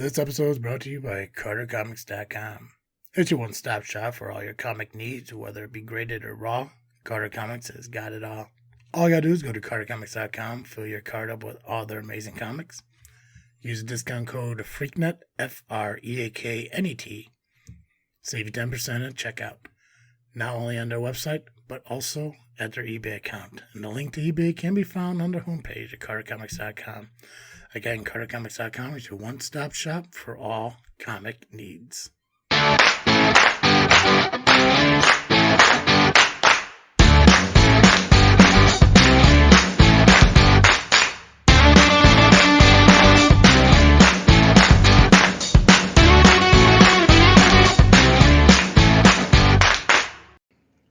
This episode is brought to you by CarterComics.com. It's your one-stop shop for all your comic needs, whether it be graded or raw. Carter Comics has got it all. All you gotta do is go to CarterComics.com, fill your card up with all their amazing comics. Use the discount code FREAKNET, FREAKNET. Save you 10% at checkout. Not only on their website, but also at their eBay account. And the link to eBay can be found on their homepage at CarterComics.com. Again, CarterComics.com is your one-stop shop for all comic needs.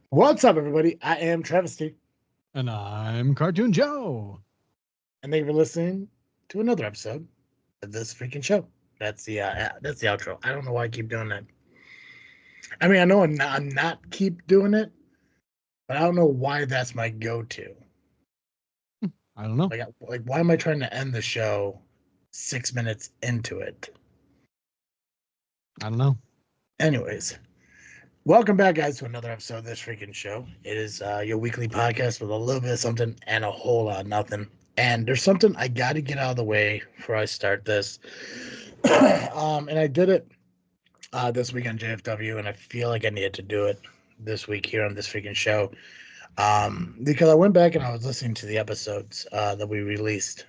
What's up, everybody? I am Travesty. And I'm Cartoon Joe. And thank you for listening to another episode of this freaking show. That's the outro. I don't know why I keep doing that. I mean, I know I'm not keep doing it, but I don't know why that's my go-to. I don't know. Like why am I trying to end the show 6 minutes into it? I don't know. Anyways, welcome back, guys, to another episode of this freaking show. It is your weekly podcast with a little bit of something and a whole lot of nothing. And there's something I got to get out of the way before I start this. And I did it this week on JFW, and I feel like I needed to do it this week here on this freaking show. Because I went back and I was listening to the episodes that we released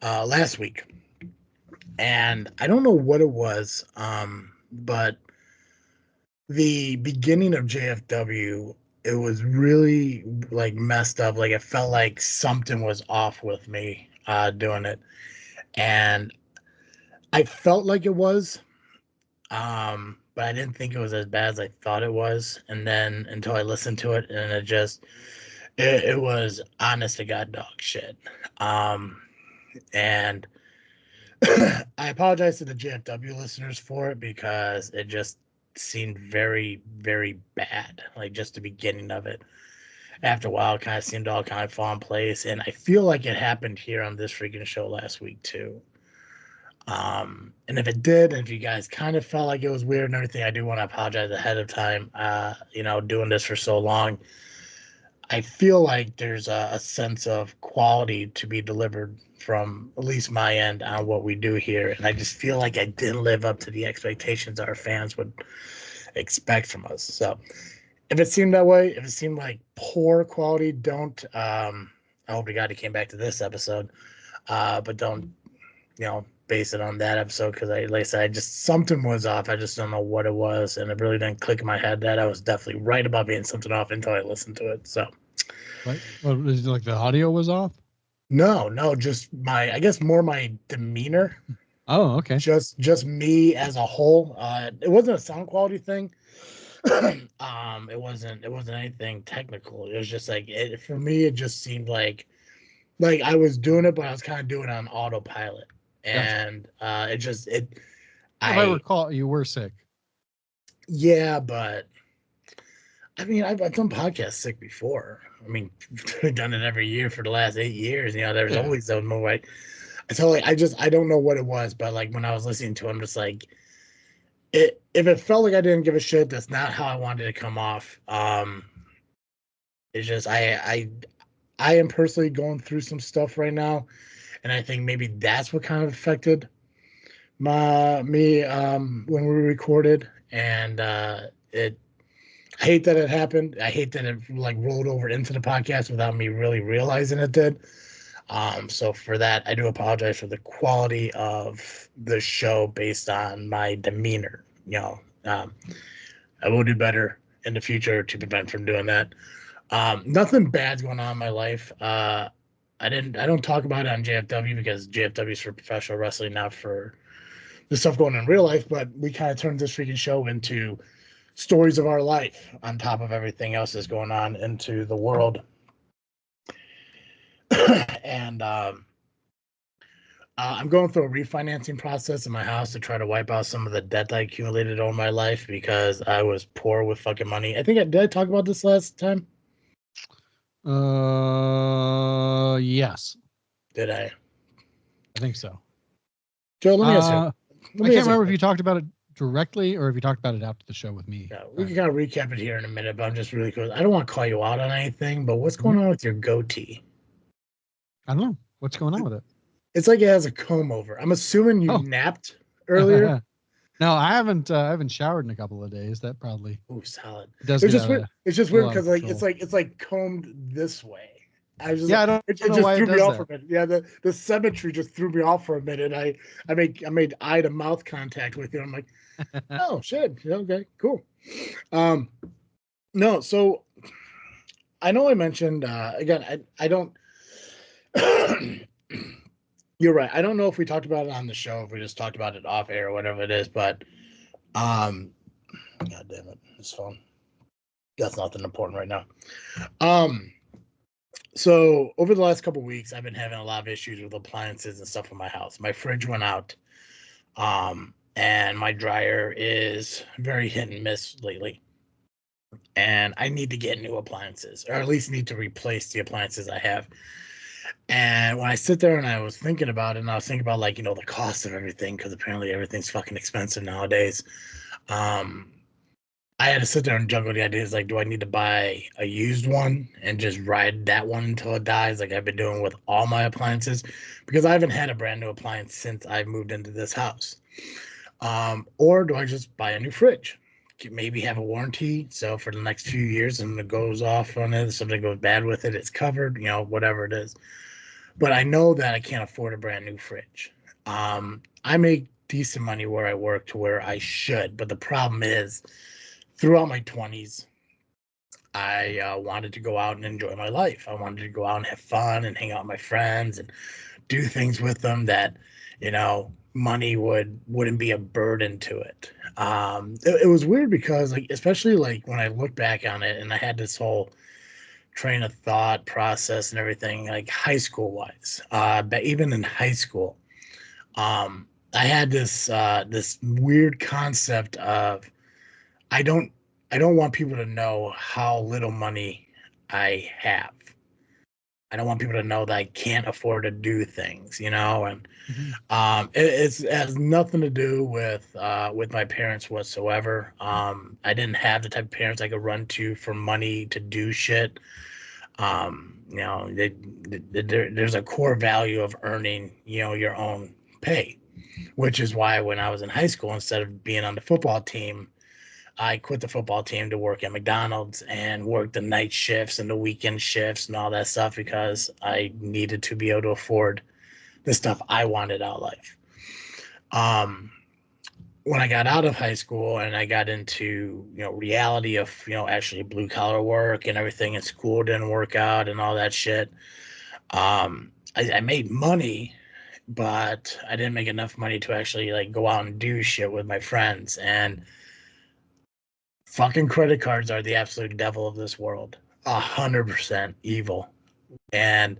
last week. And I don't know what it was, but the beginning of JFW, it was really like messed up. Like it felt like something was off with me doing it. And I felt like it was, but I didn't think it was as bad as I thought it was. And then until I listened to it, and it was honest to God dog shit. And I apologize to the JFW listeners for it because it just seemed very, very bad. Like just the beginning of it. After a while, it kind of seemed all kind of fall in place. And I feel like it happened here on this freaking show last week too. And if it did, and if you guys kind of felt like it was weird and everything, I do want to apologize ahead of time. Doing this for so long, I feel like there's a sense of quality to be delivered from at least my end on what we do here. And I just feel like I didn't live up to the expectations our fans would expect from us. So if it seemed that way, if it seemed like poor quality, don't, I hope to God he came back to this episode, but don't, base it on that episode. Cause like I said, something was off. I just don't know what it was. And it really didn't click in my head that I was definitely right about being something off until I listened to it. So. What was it, like the audio was off? No, just I guess more my demeanor. Oh, okay. Just me as a whole. It wasn't a sound quality thing. It wasn't anything technical. It was just like for me. It just seemed like I was doing it, but I was kind of doing it on autopilot, and If I recall, you were sick. Yeah, but I mean, I've done podcasts sick before. I mean, we've done it every year for the last 8 years. There's always those moments. I don't know what it was, but like when I was listening to it, I'm just like, if it felt like I didn't give a shit, that's not how I wanted to come off. It's just I am personally going through some stuff right now, and I think maybe that's what kind of affected me when we recorded, and I hate that it happened. I hate that it like rolled over into the podcast without me really realizing it did. So for that, I do apologize for the quality of the show based on my demeanor. I will do better in the future to prevent from doing that. Nothing bad's going on in my life. I don't talk about it on JFW because JFW is for professional wrestling, not for the stuff going on in real life. But we kind of turned this freaking show into stories of our life on top of everything else that's going on into the world. And I'm going through a refinancing process in my house to try to wipe out some of the debt I accumulated over my life because I was poor with fucking money. Did I talk about this last time? Yes. Did I? I think so. Joe, let me ask you. I can't remember if you talked about it directly or if you talked about it after the show with me. Yeah, we can kind of recap it here in a minute, but I'm just really curious. I don't want to call you out on anything, but what's going on with your goatee? I don't know. What's going on with it? It's like it has a comb over. I'm assuming you napped earlier. No, I haven't showered in a couple of days. That probably solid. does It's get just out weird. of It's just weird out of because control. it's like combed this way. I was just Yeah, I don't it know just why threw it me does off for that. a minute. Yeah, the symmetry just threw me off for a minute. I made eye to mouth contact with you. I'm like, oh shit. Okay, cool. Um, no, so I know I mentioned again. I don't. You're right. I don't know if we talked about it on the show, if we just talked about it off air or whatever it is, but god damn it, this phone. That's nothing important right now. So over the last couple of weeks, I've been having a lot of issues with appliances and stuff in my house. My fridge went out, and my dryer is very hit and miss lately. And I need to get new appliances, or at least need to replace the appliances I have. And when I sit there and I was thinking about it, and I was thinking about like the cost of everything, because apparently everything's fucking expensive nowadays. Um, I had to sit there and juggle the ideas like, do I need to buy a used one and just ride that one until it dies, like I've been doing with all my appliances? Because I haven't had a brand new appliance since I moved into this house. Or do I just buy a new fridge? Maybe have a warranty, so for the next few years, and it goes off on it, something goes bad with it, it's covered, whatever it is. But I know that I can't afford a brand new fridge. I make decent money where I work to where I should, but the problem is, throughout my 20s, I wanted to go out and enjoy my life. I wanted to go out and have fun and hang out with my friends and do things with them that, money wouldn't be a burden to it. It was weird because, like, especially like when I look back on it, and I had this whole train of thought process and everything, like high school wise, but even in high school, I had this weird concept of, I don't I don't want people to know how little money I have. I don't want people to know that I can't afford to do things, and it has nothing to do with my parents whatsoever. I didn't have the type of parents I could run to for money to do shit. There's a core value of earning, your own pay, which is why when I was in high school, instead of being on the football team, I quit the football team to work at McDonald's and work the night shifts and the weekend shifts and all that stuff, because I needed to be able to afford the stuff I wanted out of life. Um, when I got out of high school and I got into, reality of, actually blue collar work and everything, and school didn't work out and all that shit. I made money, but I didn't make enough money to actually like go out and do shit with my friends. And fucking credit cards are the absolute devil of this world. 100% evil. And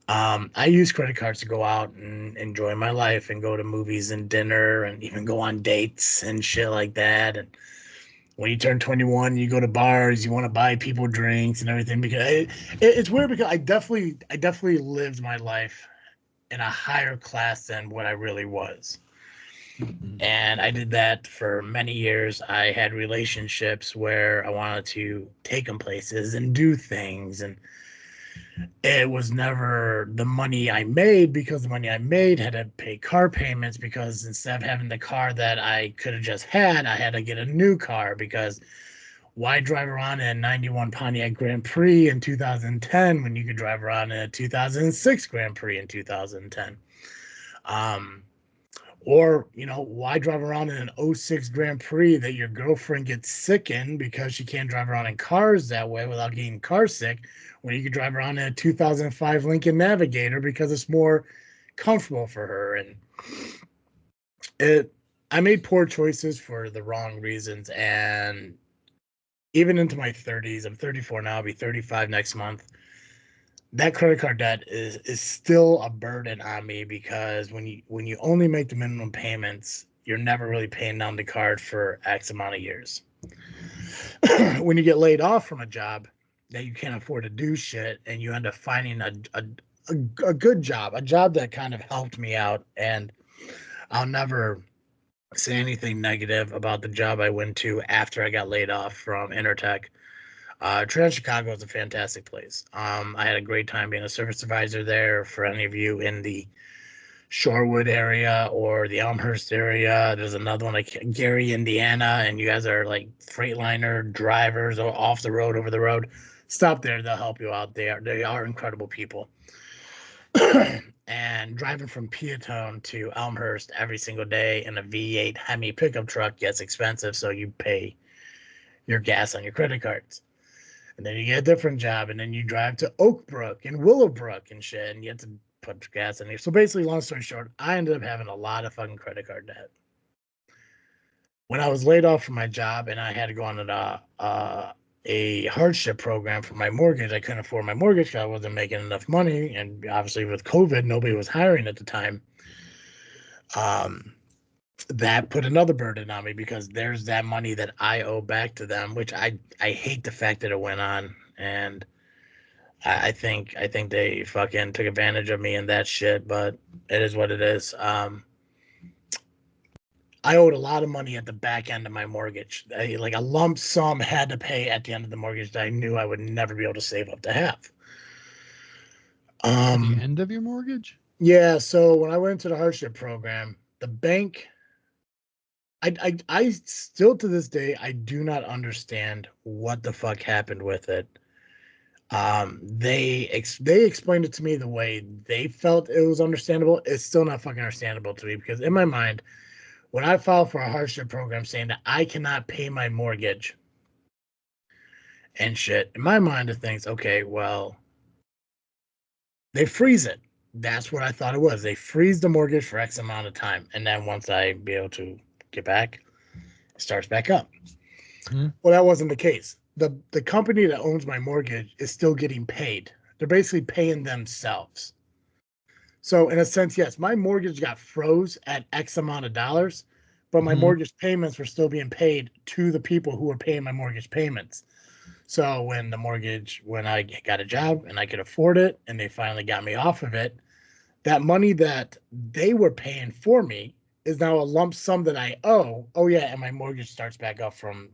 I use credit cards to go out and enjoy my life and go to movies and dinner and even go on dates and shit like that. And when you turn 21, you go to bars, you want to buy people drinks and everything, because it's weird, because I definitely lived my life in a higher class than what I really was. And I did that for many years. I had relationships where I wanted to take them places and do things, and it was never the money I made, because the money I made had to pay car payments, because instead of having the car that I could have just had, I had to get a new car, because why drive around in a 91 Pontiac Grand Prix in 2010 when you could drive around in a 2006 Grand Prix in 2010? Um, or, why drive around in an '06 Grand Prix that your girlfriend gets sick in, because she can't drive around in cars that way without getting car sick, when you could drive around in a 2005 Lincoln Navigator because it's more comfortable for her? And it, I made poor choices for the wrong reasons. And even into my 30s, I'm 34 now, I'll be 35 next month. That credit card debt is still a burden on me, because when you only make the minimum payments, you're never really paying down the card for X amount of years. When you get laid off from a job that you can't afford to do shit, and you end up finding a good job, a job that kind of helped me out, and I'll never say anything negative about the job I went to after I got laid off from Intertech. Trans Chicago is a fantastic place. I had a great time being a service advisor there. For any of you in the Shorewood area or the Elmhurst area, there's another one like Gary, Indiana, and you guys are like Freightliner drivers or off the road, over the road. Stop there; they'll help you out. They are incredible people. And driving from Peatone to Elmhurst every single day in a V8 Hemi pickup truck gets expensive, so you pay your gas on your credit cards. And then you get a different job, and then you drive to Oak Brook and Willowbrook and shit, and you have to put gas in there. So basically, long story short, I ended up having a lot of fucking credit card debt. When I was laid off from my job and I had to go on a hardship program for my mortgage, I couldn't afford my mortgage because I wasn't making enough money, and obviously with COVID, nobody was hiring at the time. Um, that put another burden on me because there's that money that I owe back to them, which I hate the fact that it went on, and I think they fucking took advantage of me and that shit, but it is what it is. I owed a lot of money at the back end of my mortgage. Like a lump sum had to pay at the end of the mortgage that I knew I would never be able to save up to have. At the end of your mortgage? Yeah. So when I went into the hardship program, the bank, I still to this day, I do not understand what the fuck happened with it. They explained it to me the way they felt it was understandable. It's still not fucking understandable to me because in my mind, when I filed for a hardship program saying that I cannot pay my mortgage and shit, in my mind it thinks, okay, well, they freeze it. That's what I thought it was. They freeze the mortgage for X amount of time, and then once I be able to get back, it starts back up. Hmm. Well, that wasn't the case. The company that owns my mortgage is still getting paid. They're basically paying themselves. So in a sense, yes, my mortgage got froze at X amount of dollars, but my Hmm. mortgage payments were still being paid to the people who were paying my mortgage payments. So when I got a job and I could afford it and they finally got me off of it, that money that they were paying for me is now a lump sum that I owe. Oh yeah, and my mortgage starts back up from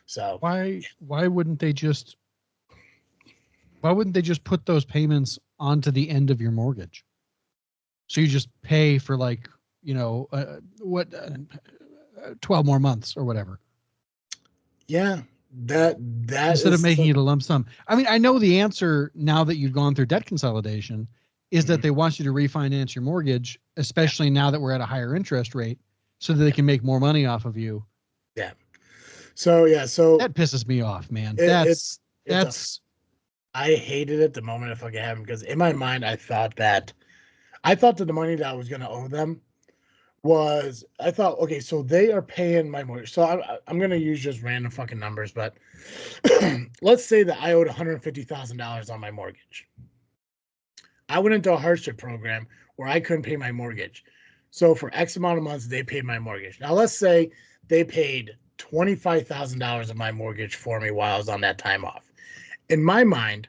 so Why wouldn't they just put those payments onto the end of your mortgage? So you just pay for like, 12 more months or whatever, yeah, that that instead of is making it a lump sum. I mean, I know the answer now that you've gone through debt consolidation is that mhm, they want you to refinance your mortgage, yeah, especially now that we're at a higher interest rate, so that they yeah, can make more money off of you. yeah. So yeah, so That pisses me off, man. it, That's it's it's a that's I hated it the moment it fucking happened because in my mind I thought that the money that I was gonna owe them was I thought okay, so they are paying my mortgage. So I'm gonna use just random fucking numbers, but let's say that I owed $150,000 on my mortgage. I went into a hardship program where I couldn't pay my mortgage. So for X amount of months, they paid my mortgage. Now let's say they paid $25,000 of my mortgage for me while I was on that time off. In my mind,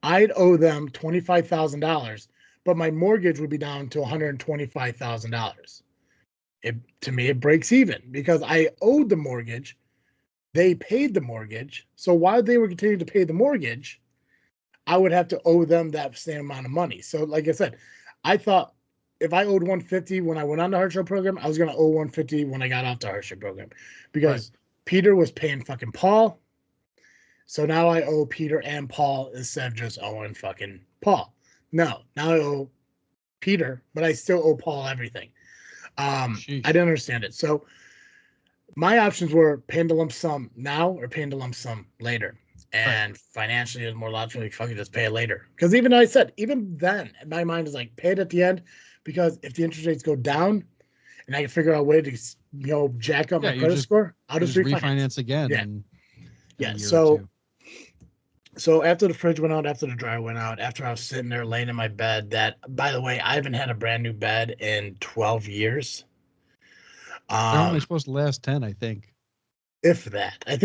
I'd owe them $25,000, but my mortgage would be down to $125,000. To me, it breaks even because I owed the mortgage. They paid the mortgage. So while they were continuing to pay the mortgage, I would have to owe them that same amount of money. So, like I said, I thought if I owed 150 when I went on the hardship program, I was gonna owe 150 when I got off the hardship program right. because Peter was paying fucking Paul. So now I owe Peter and Paul instead of just owing fucking Paul. No, now I owe Peter, but I still owe Paul everything. I Sheesh. didn't understand it. So my options were paying the lump sum now or paying the lump sum later. Right. And financially, it's more logical. Fucking just pay it later. Because even though I said, even then, my mind is like, pay it at the end. Because if the interest rates go down and I can figure out a way to, jack up Yeah, my you credit just score, I'll you just just refinance. refinance again Yeah. in a Yeah. year or So, two. so after the fridge went out, after the dryer went out, after I was sitting there laying in my bed, that, by the way, I haven't had a brand new bed in 12 years. They're only Um, supposed to last 10, I think. if that. I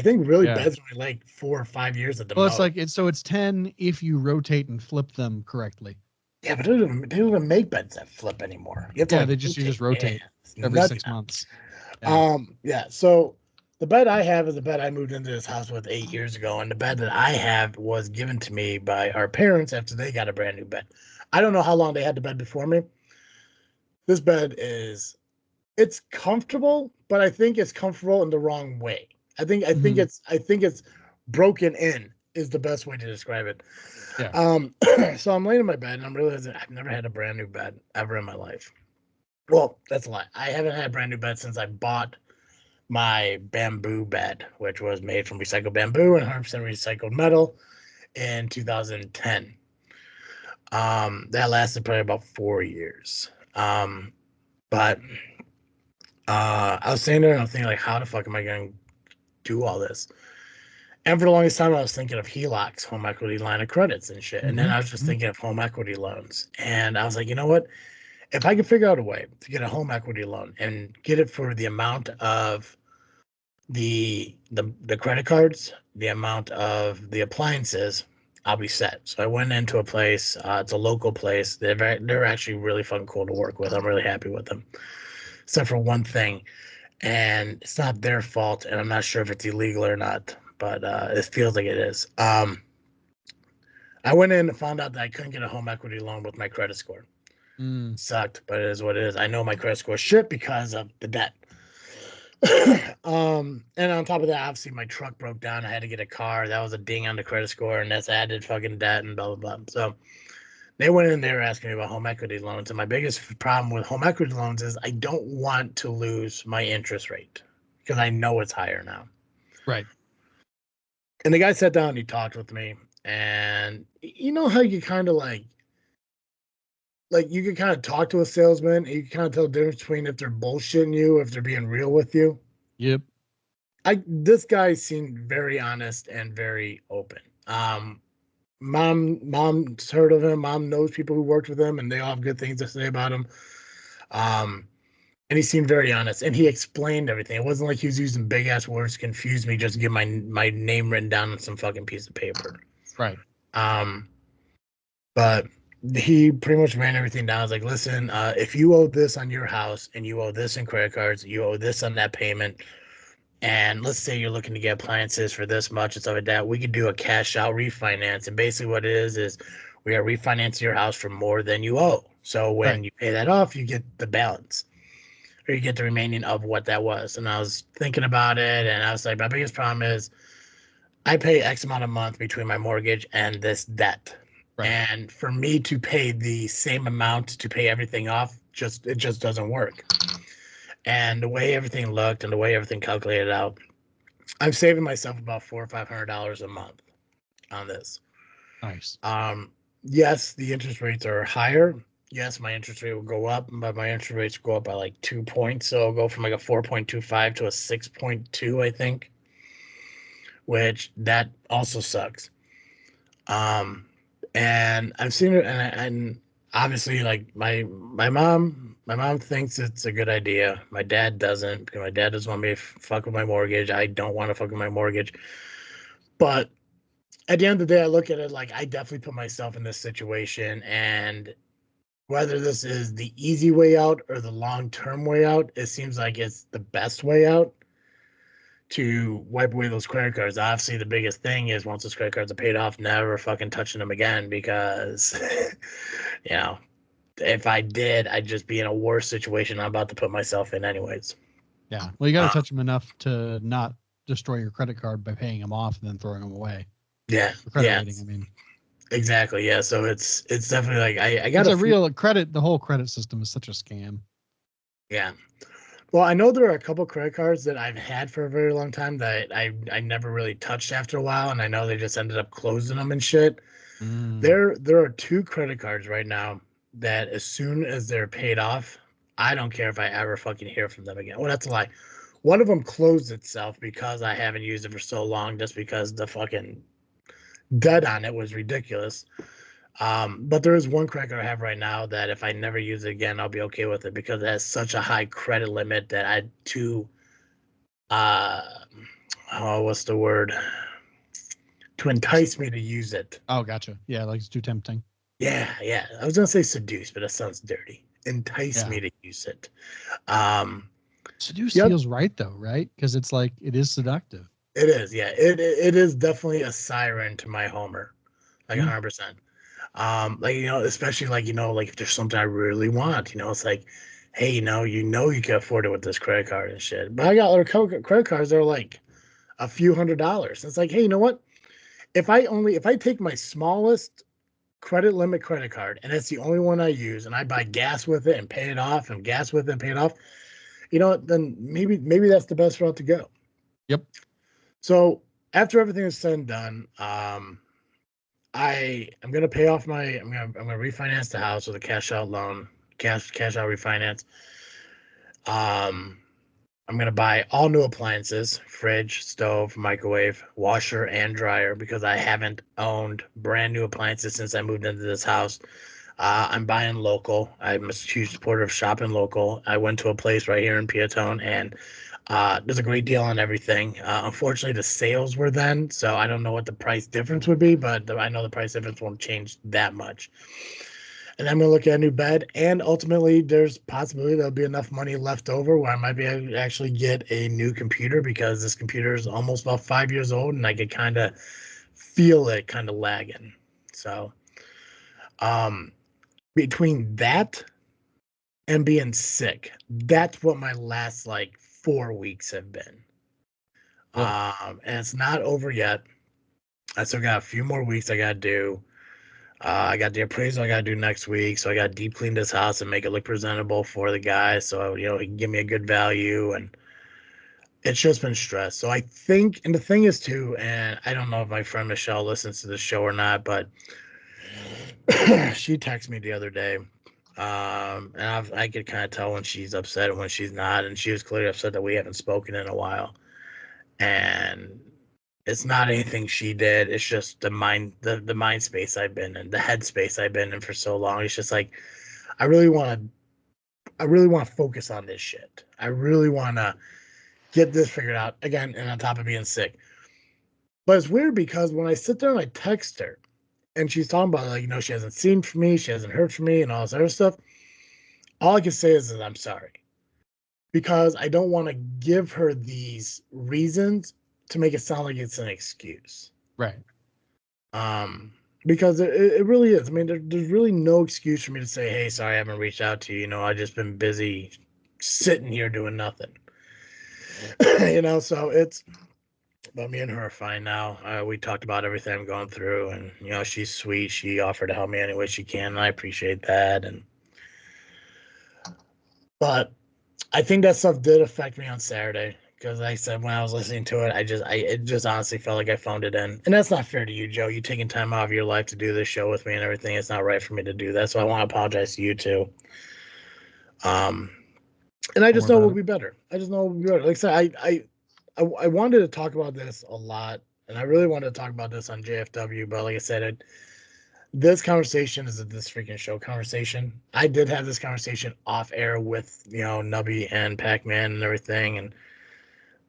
think really Yeah. beds are like 4 or 5 years at the Well, it's most. like it's 10 if you rotate and flip them correctly. Yeah, but they don't even make beds that flip anymore. You have to Yeah, like you rotate. just Yeah, rotate it's every nuts 6 months. Yeah. now. Yeah. So the bed I have is the bed I moved into this house with 8 years ago, and the bed that I have was given to me by our parents after they got a brand new bed. I don't know how long they had the bed before me. This bed is it's comfortable, but I think it's comfortable in the wrong way. Hmm. I think it's broken in is the best way to describe it. Yeah. Um, so I'm laying in my bed and I'm realizing I've never had a brand new bed ever in my life. Well, that's a lie. I haven't had a brand new bed since I bought my bamboo bed, which was made from recycled bamboo and 100% recycled metal in 2010. That lasted probably about 4 years. But I was sitting there and I was thinking, like, how the fuck am I going to do all this? And for the longest time, I was thinking of HELOCs, home equity line of credits and shit. And then Hmm. I was just thinking of home equity loans. And I was like, you know what? If I could figure out a way to get a home equity loan and get it for the amount of the credit cards, the amount of the appliances, I'll be set. So I went into a place. It's a local place. They're actually really fucking cool to work with. I'm really happy with them, except for one thing, and it's not their fault, and I'm not sure if it's illegal or not, but it feels like it is. I went in and found out that I couldn't get a home equity loan with my credit score. Mm. Sucked, but it is what it is. I know my credit score shit because of the debt. And on top of that, obviously my truck broke down. I had to get a car. That was a ding on the credit score, and that's added fucking debt and blah blah blah. So they went in there asking me about home equity loans, and my biggest problem with home equity loans is I don't want to lose my interest rate because I know it's higher now. Right. And the guy sat down and he talked with me, and you know how you kind of like you can kind of talk to a salesman and you can kind of tell the difference between if they're bullshitting you, if they're being real with you. Yep. This guy seemed very honest and very open. Mom's heard of him. Mom knows people who worked with him, and they all have good things to say about him. Um, and he seemed very honest, and he explained everything. It wasn't like he was using big ass words to confuse me just to get my name written down on some fucking piece of paper. Right. Um, but he pretty much ran everything down. I was like, listen, if you owe this on your house and you owe this in credit cards, you owe this on that payment, and let's say you're looking to get appliances for this much and stuff like that, we could do a cash out refinance. And basically what it is we are refinancing your house for more than you owe. So Right. when you pay that off, you get the balance or you get the remaining of what that was. And I was thinking about it and I was like, my biggest problem is I pay X amount a month between my mortgage and this debt. Right. And for me to pay the same amount to pay everything off, it just doesn't work. And the way everything looked and the way everything calculated out, I'm saving myself about $400 or $500 a month on this. Nice. Um, yes, the interest rates are higher. Yes, my interest rate will go up, but my interest rates go up by like 2 points. So I'll go from like a 4.25 to a 6.2, I think, which that also sucks. Um, and I've seen it, and obviously, like my mom thinks it's a good idea. My dad doesn't because my dad doesn't want me to fuck with my mortgage. I don't want to fuck with my mortgage, but at the end of the day, I look at it like I definitely put myself in this situation, and whether this is the easy way out or the long term way out, it seems like it's the best way out to wipe away those credit cards. Obviously, the biggest thing is once those credit cards are paid off, never fucking touching them again because, you know, if I did, I'd just be in a worse situation I'm about to put myself in, anyways. Yeah. Well, you got to Uh, touch them enough to not destroy your credit card by paying them off and then throwing them away. yeah, Your credit yeah, rating, I mean. exactly. Yeah, so it's definitely like I got It's a a few. real credit. The whole credit system is such a scam. Yeah. Well, I know there are a couple credit cards that I've had for a very long time that I never really touched after a while, and I know they just ended up closing them and shit. Mm. There are two credit cards right now that as soon as they're paid off, I don't care if I ever fucking hear from them again. Well, that's a lie. One of them closed itself because I haven't used it for so long, just because the fucking debt on it was ridiculous. But there is one credit card I have right now that if I never use it again, I'll be okay with it because it has such a high credit limit that I to uh oh what's the word to entice me to use it. Oh, gotcha. Yeah, like it's too tempting. Yeah. I was gonna say seduce, but that sounds dirty. Entice Yeah. me to use it. Um, Seduce yep, feels right though, right? Because it's like it is seductive. it is. Yeah, it is definitely a siren to my Homer, like Mhm. 100%. Like especially like like if there's something I really want, it's like, hey, you can afford it with this credit card and shit. But I got other credit cards that are like a few $100s. It's like, hey, you know what? If I take my smallest credit limit credit card and it's the only one I use and I buy gas with it and pay it off and gas with it and pay it off, then maybe that's the best route to go. Yep. So after everything is said and done, I'm gonna pay off I'm gonna refinance the house with a cash out loan, cash out refinance. Um, I'm gonna buy all new appliances: fridge, stove, microwave, washer, and dryer because I haven't owned brand new appliances since I moved into this house. I'm buying local. I'm a huge supporter of shopping local. I went to a place right here in Piatone, and there's a great deal on everything. Unfortunately, the sales were then, so I don't know what the price difference would be, but I know the price difference won't change that much. And I'm going to look at a new bed, and ultimately, there's possibility there'll be enough money left over where I might be able to actually get a new computer because this computer is almost about 5 years old, and I could kind of feel it kind of lagging. So, um, between that and being sick, that's what my last like 4 weeks have been. Really. And it's not over yet. I still got a few more weeks I gotta do. I got the appraisal I gotta do next week, so I gotta deep clean this house and make it look presentable for the guy, so he can give me a good value. And it's just been stress. So I think, and the thing is too, and I don't know if my friend Michelle listens to the show or not, but she texted me the other day, and I could kind of tell when she's upset and when she's not, and she was clearly upset that we haven't spoken in a while. And it's not anything she did. It's just the mind space I've been in, the head space I've been in for so long. It's just like I really want to, I really want to focus on this shit. I really want to get this figured out again, and on top of being sick. But it's weird because when I sit there and I text her, and she's talking about like she hasn't seen from me, she hasn't heard from me, and all this other stuff. All I can say is that I'm sorry because I don't want to give her these reasons to make it sound like it's an excuse. Right. Um, because it really is. I mean, there's really no excuse for me to say, "Hey, sorry, I haven't reached out to you. I've just been busy sitting here doing nothing." So it's but me and her are fine now. We talked about everything I'm going through, and she's sweet. She offered to help me any way she can, and I appreciate that. And but I think that stuff did affect me on Saturday because like I said when I was listening to it, it just honestly felt like I phoned it in, and that's not fair to you, Joe. You taking time out of your life to do this show with me and everything. It's not right for me to do that, so I want to apologize to you too. Um, and I Don't just worry know it about will it. be better. I just know it will be better. Like I said, I wanted to talk about this a lot, and I really wanted to talk about this on JFW, but like I said, this conversation is a this freaking show conversation. I did have this conversation off air with Nubby and Pac Man and everything, and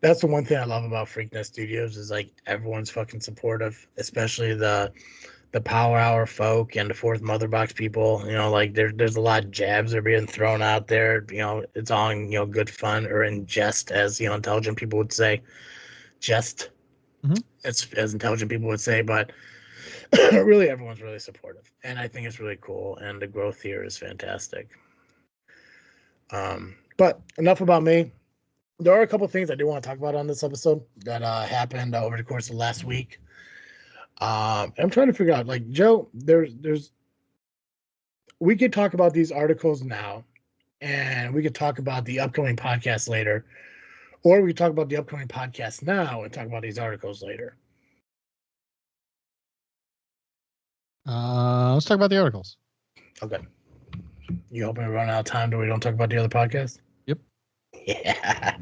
that's the one thing I love about Freaknet Studios is like everyone's fucking supportive, especially the Power Hour folk and the Fourth Mother Box people. Like there's a lot of jabs that are being thrown out there. It's all in good fun or in jest, as intelligent people would say. Jest, Hmm. as intelligent people would say, but really everyone's really supportive, and I think it's really cool. And the growth here is fantastic. But enough about me. There are a couple things I do want to talk about on this episode that happened over the course of last week. I'm trying to figure out, like Joe, there's we could talk about these articles now, and we could talk about the upcoming podcast later, or we could talk about the upcoming podcast now and talk about these articles later. Let's talk about the articles. Okay. You hoping we run out of time so we don't talk about the other podcast? Yep. Yeah.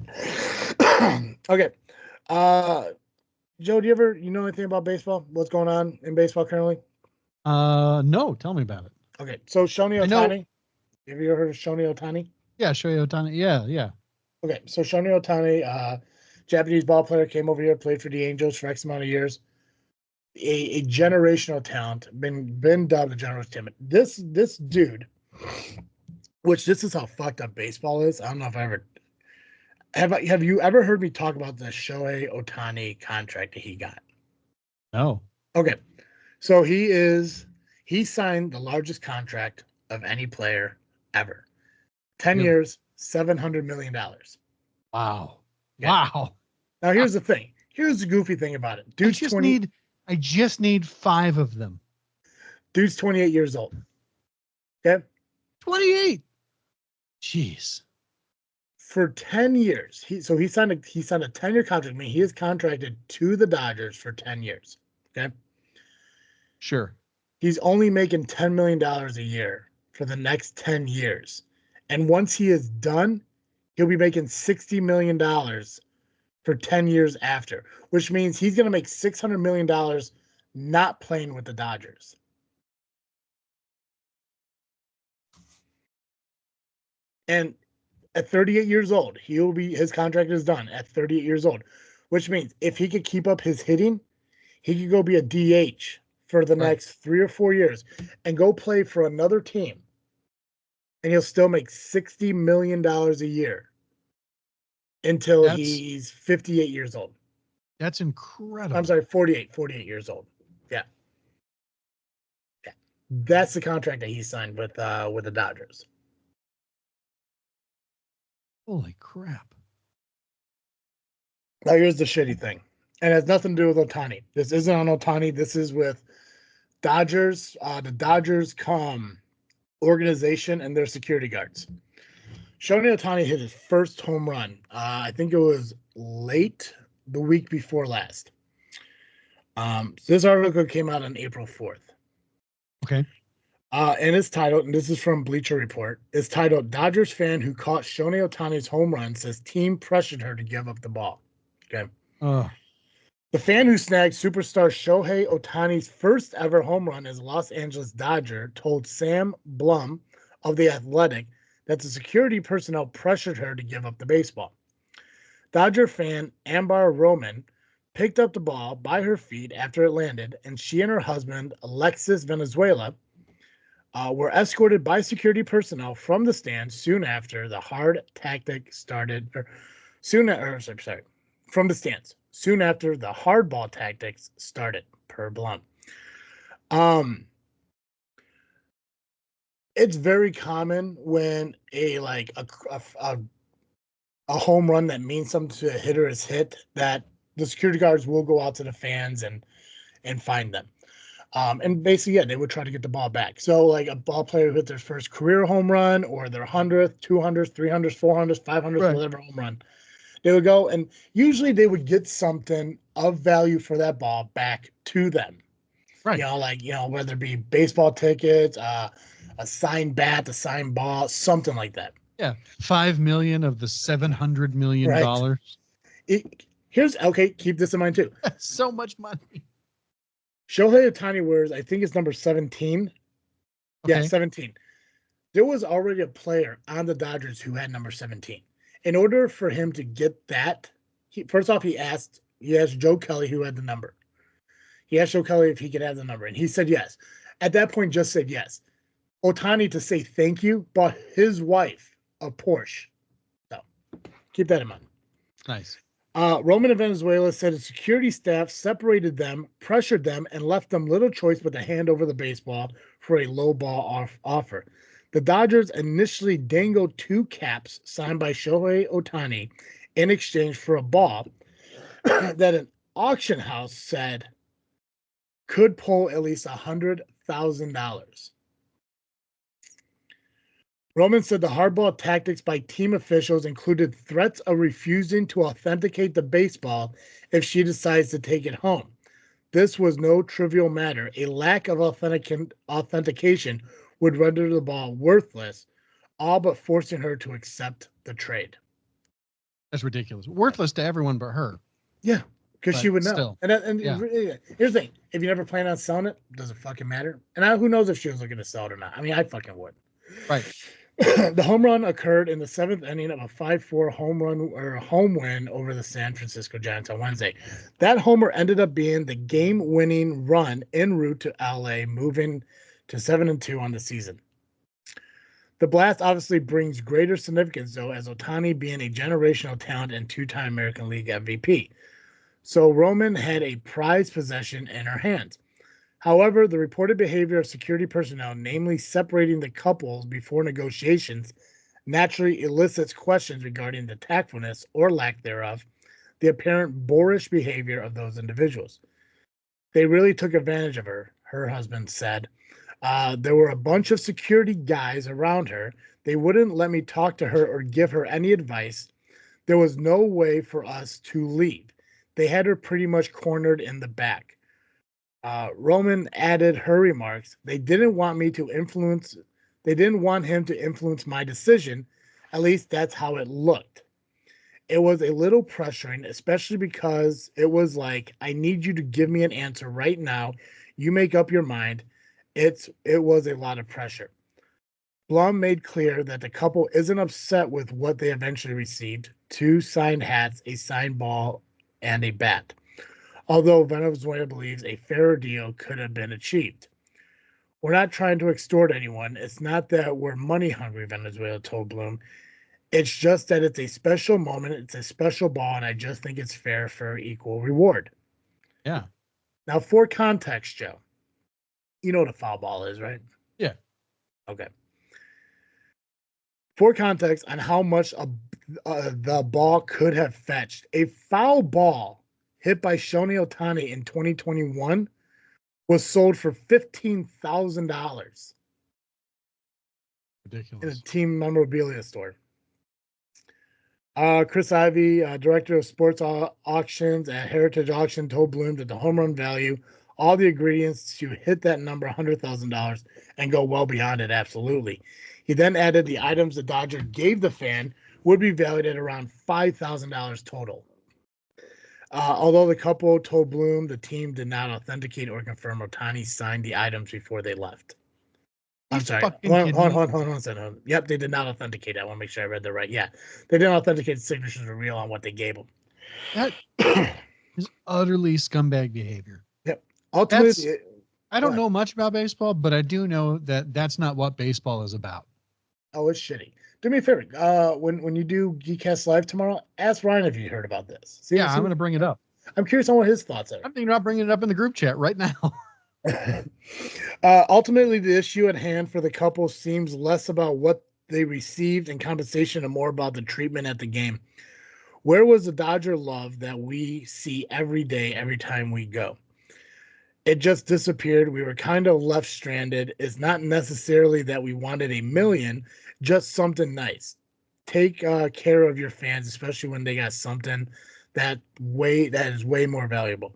Okay. Uh, Joe, do you ever know anything about baseball? What's going on in baseball currently? No, tell me about it. Okay, so Shoni I know. Otani. Have you ever heard of Shoni Otani? Yeah, Shohei Ohtani. Yeah, yeah. Okay, so Shoni Otani, Japanese ball player, came over here, played for the Angels for X amount of years. a generational talent, been dubbed a generational talent. This dude, which this is how fucked up baseball is. I don't know if I ever have you ever heard me talk about the Shohei Otani contract that he got? No. Okay, so he signed the largest contract of any player ever. 10 Really? years, $700 million. Wow. Okay. Wow. Now here's the thing. Here's the goofy thing about it. I just need 5 of them. Dude's 28 years old. Okay. 28. Jeez. For 10 years. He signed a 10-year contract. I mean, he is contracted to the Dodgers for 10 years. Okay. Sure. He's only making $10 million a year for the next 10 years. And once he is done, he'll be making $60 million for 10 years after, which means he's going to make $600 million not playing with the Dodgers. And at 38 years old, his contract is done at 38 years old, which means if he could keep up his hitting, he could go be a DH for the Right. next 3 or 4 years and go play for another team. And he'll still make $60 million a year until That's he's 58 years old. that's I'm incredible. sorry, 48 years old. Yeah. Yeah. That's the contract that he signed with the Dodgers. Holy crap. Now here's the shitty thing. And it has nothing to do with Otani. This isn't on Otani. This is with Dodgers, the Dodgers organization and their security guards. Shohei Otani hit his first home run. I think it was late the week before last. So this article came out on April 4th. Okay. And it's titled, and this is from Bleacher Report, it's titled Dodgers fan who caught Shohei Otani's home run says team pressured her to give up the ball. Okay. Oh, The fan who snagged superstar Shohei Otani's first ever home run as a Los Angeles Dodger told Sam Blum of The Athletic that the security personnel pressured her to give up the baseball. Dodger fan Ambar Roman picked up the ball by her feet after it landed, and she and her husband, Alexis Venezuela, were escorted by security personnel from the stands soon after the hard tactic started, from the stands soon after the hardball tactics started. Per Blum, um, it's very common when a home run that means something to a hitter is hit that the security guards will go out to the fans and find them. And basically, yeah, they would try to get the ball back. So, like a ball player who hit their first career home run or their 100th, 200th, 300th, 400th, 500th, right. whatever home run, they would go and usually they would get something of value for that ball back to them. Right. Whether it be baseball tickets, a signed bat, a signed ball, something like that. Yeah. 5 million of the 700 million Right. dollars. Here's okay. Keep this in mind too. That's so much money. Shohei Otani wears, I think it's number 17. Yeah, Okay. 17. There was already a player on the Dodgers who had number 17. In order for him to get that, first off, he asked Joe Kelly who had the number. He asked Joe Kelly if he could have the number, and he said yes. At that point, just said yes. Otani, to say thank you, bought his wife a Porsche. So keep that in mind. Nice. Roman of Venezuela said his security staff separated them, pressured them, and left them little choice but to hand over the baseball for a low ball offer. The Dodgers initially dangled 2 caps signed by Shohei Otani in exchange for a ball that an auction house said could pull at least $100,000. Roman said the hardball tactics by team officials included threats of refusing to authenticate the baseball if she decides to take it home. This was no trivial matter. A lack of authentication would render the ball worthless, all but forcing her to accept the trade. That's ridiculous. Worthless to everyone but her. Yeah, because she But would know. still. And Yeah. here's the thing: if you never plan on selling it, does it fucking matter? And who knows if she was looking to sell it or not? I mean, I fucking would. Right. The home run occurred in the seventh inning of a 5-4 home run or home win over the San Francisco Giants on Wednesday. That homer ended up being the game-winning run en route to LA, moving to 7-2 on the season. The blast obviously brings greater significance, though, as Ohtani being a generational talent and two-time American League MVP. So Roman had a prized possession in her hands. However, the reported behavior of security personnel, namely separating the couples before negotiations, naturally elicits questions regarding the tactfulness or lack thereof, the apparent boorish behavior of those individuals. They really took advantage of her, her husband said. There were a bunch of security guys around her. They wouldn't let me talk to her or give her any advice. There was no way for us to leave. They had her pretty much cornered in the back. Roman added her remarks. They didn't want me to influence, they didn't want him to influence my decision. At least that's how it looked. It was a little pressuring, especially because it was like, I need you to give me an answer right now. You make up your mind. It was a lot of pressure. Blum made clear that the couple isn't upset with what they eventually received: two signed hats, a signed ball, and a bat. Although Venezuela believes a fairer deal could have been achieved. We're not trying to extort anyone. It's not that we're money hungry, Venezuela told Bloom. It's just that it's a special moment. It's a special ball, and I just think it's fair for equal reward. Yeah. Now, for context, Joe, you know what a foul ball is, right? Yeah. Okay. For context on how much the ball could have fetched, a foul ball hit by Shohei Ohtani in 2021 was sold for $15,000 in a Ridiculous. team memorabilia store. Chris Ivy, director of sports auctions at Heritage Auction, told Bloom that the home run value, all the ingredients to hit that number, $100,000, and go well beyond it, absolutely. He then added the items the Dodger gave the fan would be valued at around $5,000 total. Although the couple told Bloom the team did not authenticate or confirm Otani signed the items before they left. You I'm sorry. fucking kidding me? Hold on a second. Yep, they did not authenticate. I want to make sure I read that right. Yeah, they didn't authenticate the signatures were real on what they gave them. That is utterly scumbag behavior. Yep. That's Ultimately, I go don't ahead. know much about baseball, but I do know that that's not what baseball is about. Oh, it's shitty. Do me a favor. When you do Geekcast Live tomorrow, ask Ryan if you heard about this. Yeah, I'm going to bring it up. I'm curious on what his thoughts are. I'm thinking about bringing it up in the group chat right now. Ultimately, the issue at hand for the couple seems less about what they received in compensation and more about the treatment at the game. Where was the Dodger love that we see every day, every time we go? It just disappeared. We were kind of left stranded. It's not necessarily that we wanted a million, just something nice. Take care of your fans, especially when they got something that is way more valuable.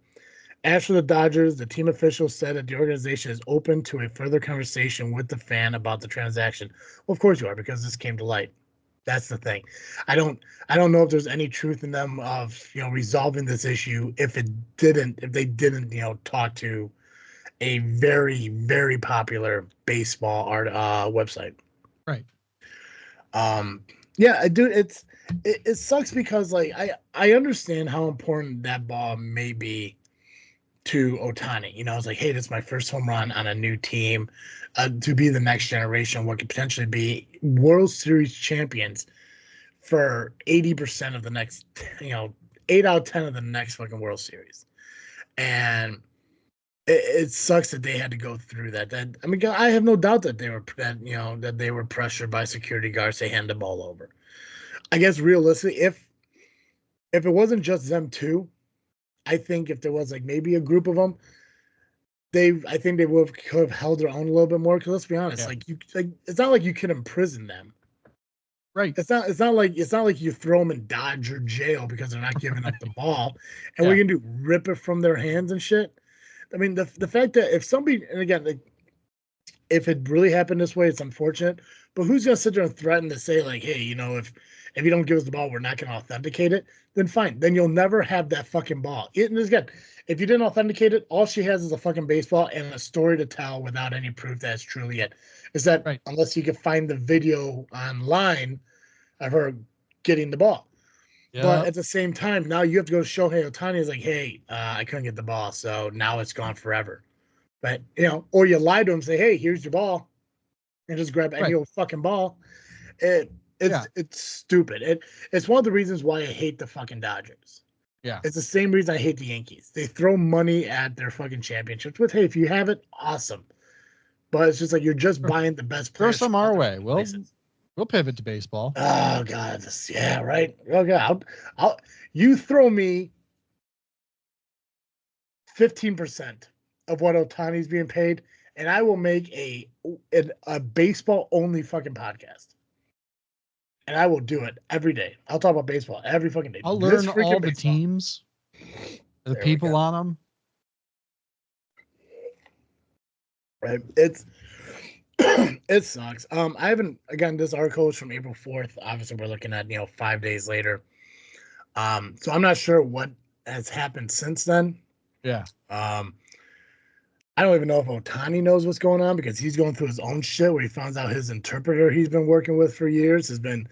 As for the Dodgers, the team officials said that the organization is open to a further conversation with the fan about the transaction. Well, of course you are, because this came to light. That's the thing. I don't I don't know if there's any truth in them of resolving this issue if they didn't talk to a very very popular baseball art website. Right. Um, yeah, I do. It sucks because like I understand how important that ball may be to Otani. It's like, hey, this is my first home run on a new team, to be the next generation, what could potentially be World Series champions for 80% of the next, 8 out of 10 of the next fucking World Series. And it sucks that they had to go through that. I mean, I have no doubt that they were pressured by security guards to hand the ball over. I guess realistically, if it wasn't just them two, I think if there was like maybe a group of them, I think they would have held their own a little bit more. Because let's be honest, Yeah. it's not like you can imprison them. Right. It's not like you throw them in Dodge or jail because they're not giving up the ball, and Yeah. we can do rip it from their hands and shit. I mean, the fact that if somebody, and again, like, if it really happened this way, it's unfortunate. But who's gonna sit there and threaten to say like, hey, if you don't give us the ball, we're not gonna authenticate it? Then fine. Then you'll never have that fucking ball. And again, if you didn't authenticate it, all she has is a fucking baseball and a story to tell without any proof that it's truly it. Is that Right. unless you can find the video online of her getting the ball. But Yeah. at the same time, now you have to go to Shohei Ohtani. Is like, hey, I couldn't get the ball, so now it's gone forever. But or you lie to him, say, hey, here's your ball, and just grab any Right. old fucking ball. It Yeah. it's stupid. It's one of the reasons why I hate the fucking Dodgers. Yeah. It's the same reason I hate the Yankees. They throw money at their fucking championships. With hey, if you have it, awesome. But it's just like you're just Sure. buying the best Throw players some from our other way. fucking places. We'll pivot to baseball. Oh god, yeah, right. Oh god, you throw me 15% of what Otani's being paid, and I will make a baseball only fucking podcast. And I will do it every day. I'll talk about baseball every fucking day. I'll This learn all freaking the baseball. teams, the There we go. people on them. Right. It's it sucks. I haven't again this article is from April 4th. Obviously, we're looking at 5 days later. So I'm not sure what has happened since then. Yeah. Um, I don't even know if Otani knows what's going on because he's going through his own shit where he finds out his interpreter he's been working with for years has been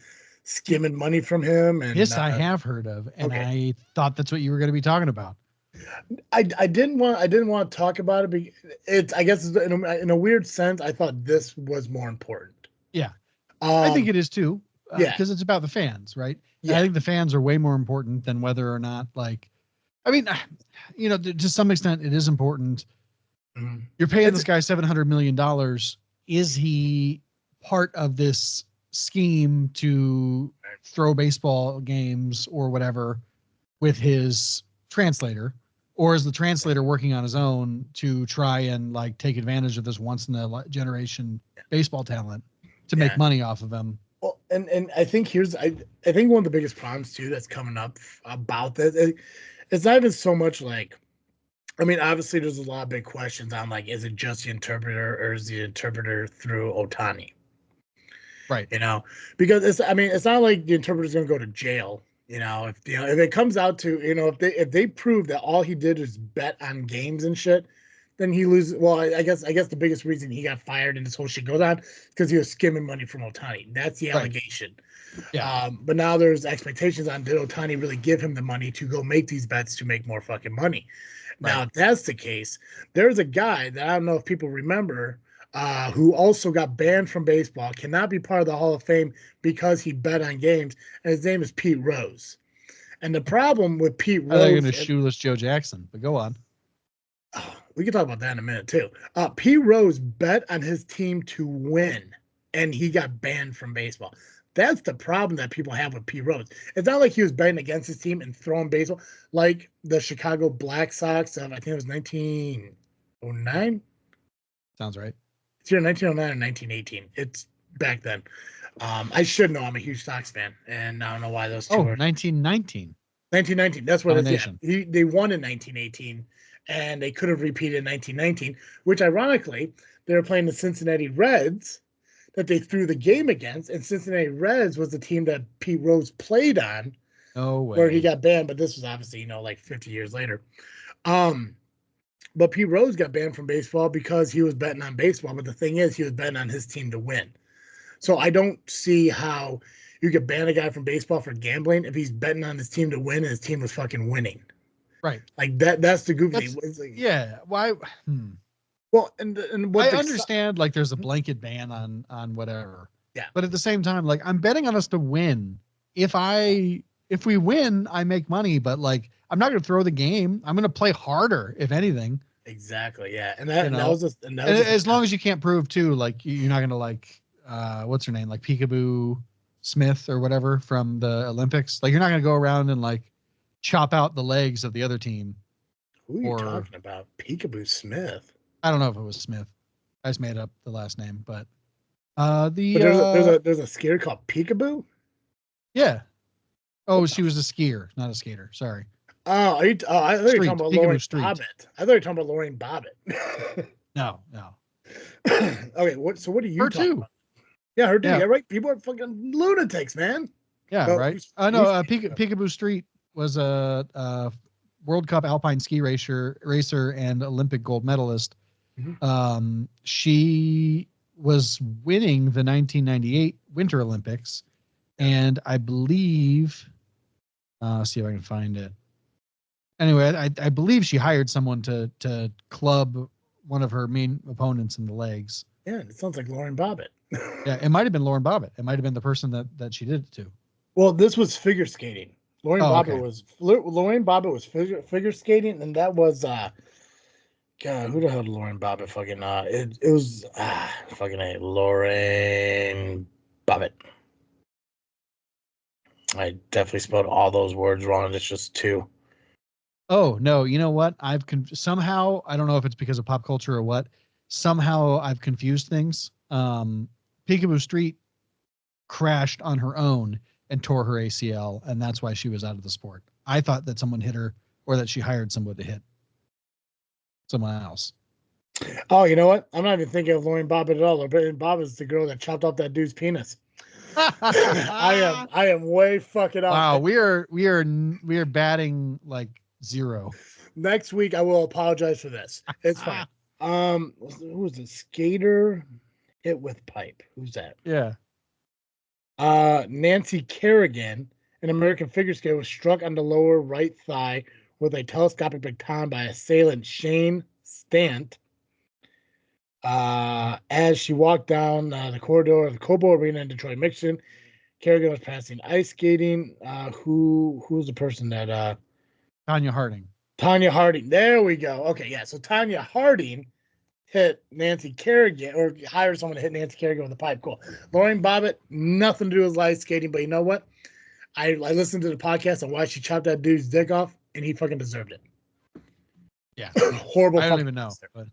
skimming money from him. And This I have heard of, and okay, I thought that's what you were going to be talking about. I didn't want to talk about it. It's I guess in a weird sense I thought this was more important. Yeah. I think Um, it is too, yeah, because it's about the fans, right? And I yeah, think the fans are way more important than whether or not, like, I mean, to some extent, it is important. mhm. You're paying It's this guy $700 million. Is he part of this scheme to throw baseball games or whatever with his translator? Or is the translator working on his own to try and like take advantage of this once in a generation baseball talent to make yeah. money off of him? Well, and I think I think one of the biggest problems too that's coming up about this it's not even so much like I mean obviously there's a lot of big questions on like is it just the interpreter or is the interpreter through Otani? Right. You know, because it's I mean it's not like the interpreter's going to go to jail. If if it comes out to if they prove that all he did is bet on games and shit, then he loses. Well, I guess the biggest reason he got fired and this whole shit goes on because he was skimming money from Otani. That's the Right. allegation. Yeah. But now there's expectations on did Otani really give him the money to go make these bets to make more fucking money? Now, Right. if that's the case, there's a guy that I don't know if people remember who also got banned from baseball, cannot be part of the Hall of Fame because he bet on games, and his name is Pete Rose. And the problem with Pete I thought you were going Rose, to shoeless Joe Jackson, but go on. we can talk about that in a minute too. Pete Rose bet on his team to win, and he got banned from baseball. That's the problem that people have with Pete Rose. It's not like he was betting against his team and throwing baseball like the Chicago Black Sox of I think it was 1909. Sounds right. It's either 1909 or 1918. It's back then. I should know. I'm a huge Sox fan, and I don't know why those two Oh, are 1919 1919. That's what it is. Yeah, domination. they won in 1918, and they could have repeated in 1919. Which, ironically, they were playing the Cincinnati Reds that they threw the game against, and Cincinnati Reds was the team that Pete Rose played on, No where he way. got banned. But this was obviously like 50 years later. Um, but Pete Rose got banned from baseball because he was betting on baseball. But the thing is, he was betting on his team to win. So I don't see how you could ban a guy from baseball for gambling if he's betting on his team to win and his team was fucking winning. Right. Like that's the goofy That's thing. It's like, yeah. Why? well, and what I the understand like there's a blanket ban on whatever, yeah, but at the same time, like I'm betting on us to win. If we win, I make money, but like I'm not going to throw the game. I'm going to play harder, if anything. exactly, yeah, You and that know, was just and that and was just as long as you can't prove too, like you're not going to like what's her name, like Peekaboo Smith or whatever from the Olympics. Like you're not going to go around and like chop out the legs of the other team. who are you Or talking about? Peekaboo Smith. I don't know if it was Smith. I just made up the last name, but But the there's a skater called Peekaboo. yeah. Oh, What the she was a skier, not a skater. Sorry. I thought you were talking Street, about Peekaboo Lorraine Street. Bobbitt. I thought you were talking about Lorraine Bobbitt. No, no. Okay, what are you Her talking too. about? Yeah, her too. Yeah, Yeah, right. People are fucking lunatics, man. yeah, right. No, Who's Peekaboo Street was a World Cup alpine ski racer and Olympic gold medalist. Mhm. She was winning the 1998 Winter Olympics, and I believe, see if I can find it. Anyway, I believe she hired someone to club one of her main opponents in the legs. Yeah, it sounds like Lauren Bobbitt. Yeah, it might have been Lauren Bobbitt. It might have been the person that she did it to. Well, this was figure skating. Oh, okay. Lauren Bobbitt was figure skating, and that was God, who the hell did Lauren Bobbitt fucking it was fucking Lauren Bobbitt. I definitely spelled all those words wrong. It's just two. Oh no, you know what? Somehow, I don't know if it's because of pop culture or what. Somehow I've confused things. Peekaboo Street crashed on her own and tore her ACL, and that's why she was out of the sport. I thought that someone hit her or that she hired someone to hit someone else. Oh, you know what? I'm not even thinking of Lauren Bobbitt at all. Lauren Bobbitt's the girl that chopped off that dude's penis. I am way fucking off. Wow, we are batting like zero. Next week I will apologize for this. It's fine. Who was the skater hit with pipe? Who's that? Yeah. Nancy Kerrigan, an American figure skater, was struck on the lower right thigh with a telescopic baton by assailant Shane Stant. As she walked down the corridor of the Cobo Arena in Detroit, Michigan, Kerrigan was passing ice skating. Who's the person that Tanya Harding. Tanya Harding. There we go. Okay, yeah. So Tanya Harding hit Nancy Kerrigan or hired someone to hit Nancy Kerrigan with a pipe. Cool. Lauren Bobbitt, nothing to do with ice skating, but you know what? I listened to the podcast on why she chopped that dude's dick off, and he fucking deserved it. Yeah. Horrible. I don't even know. But...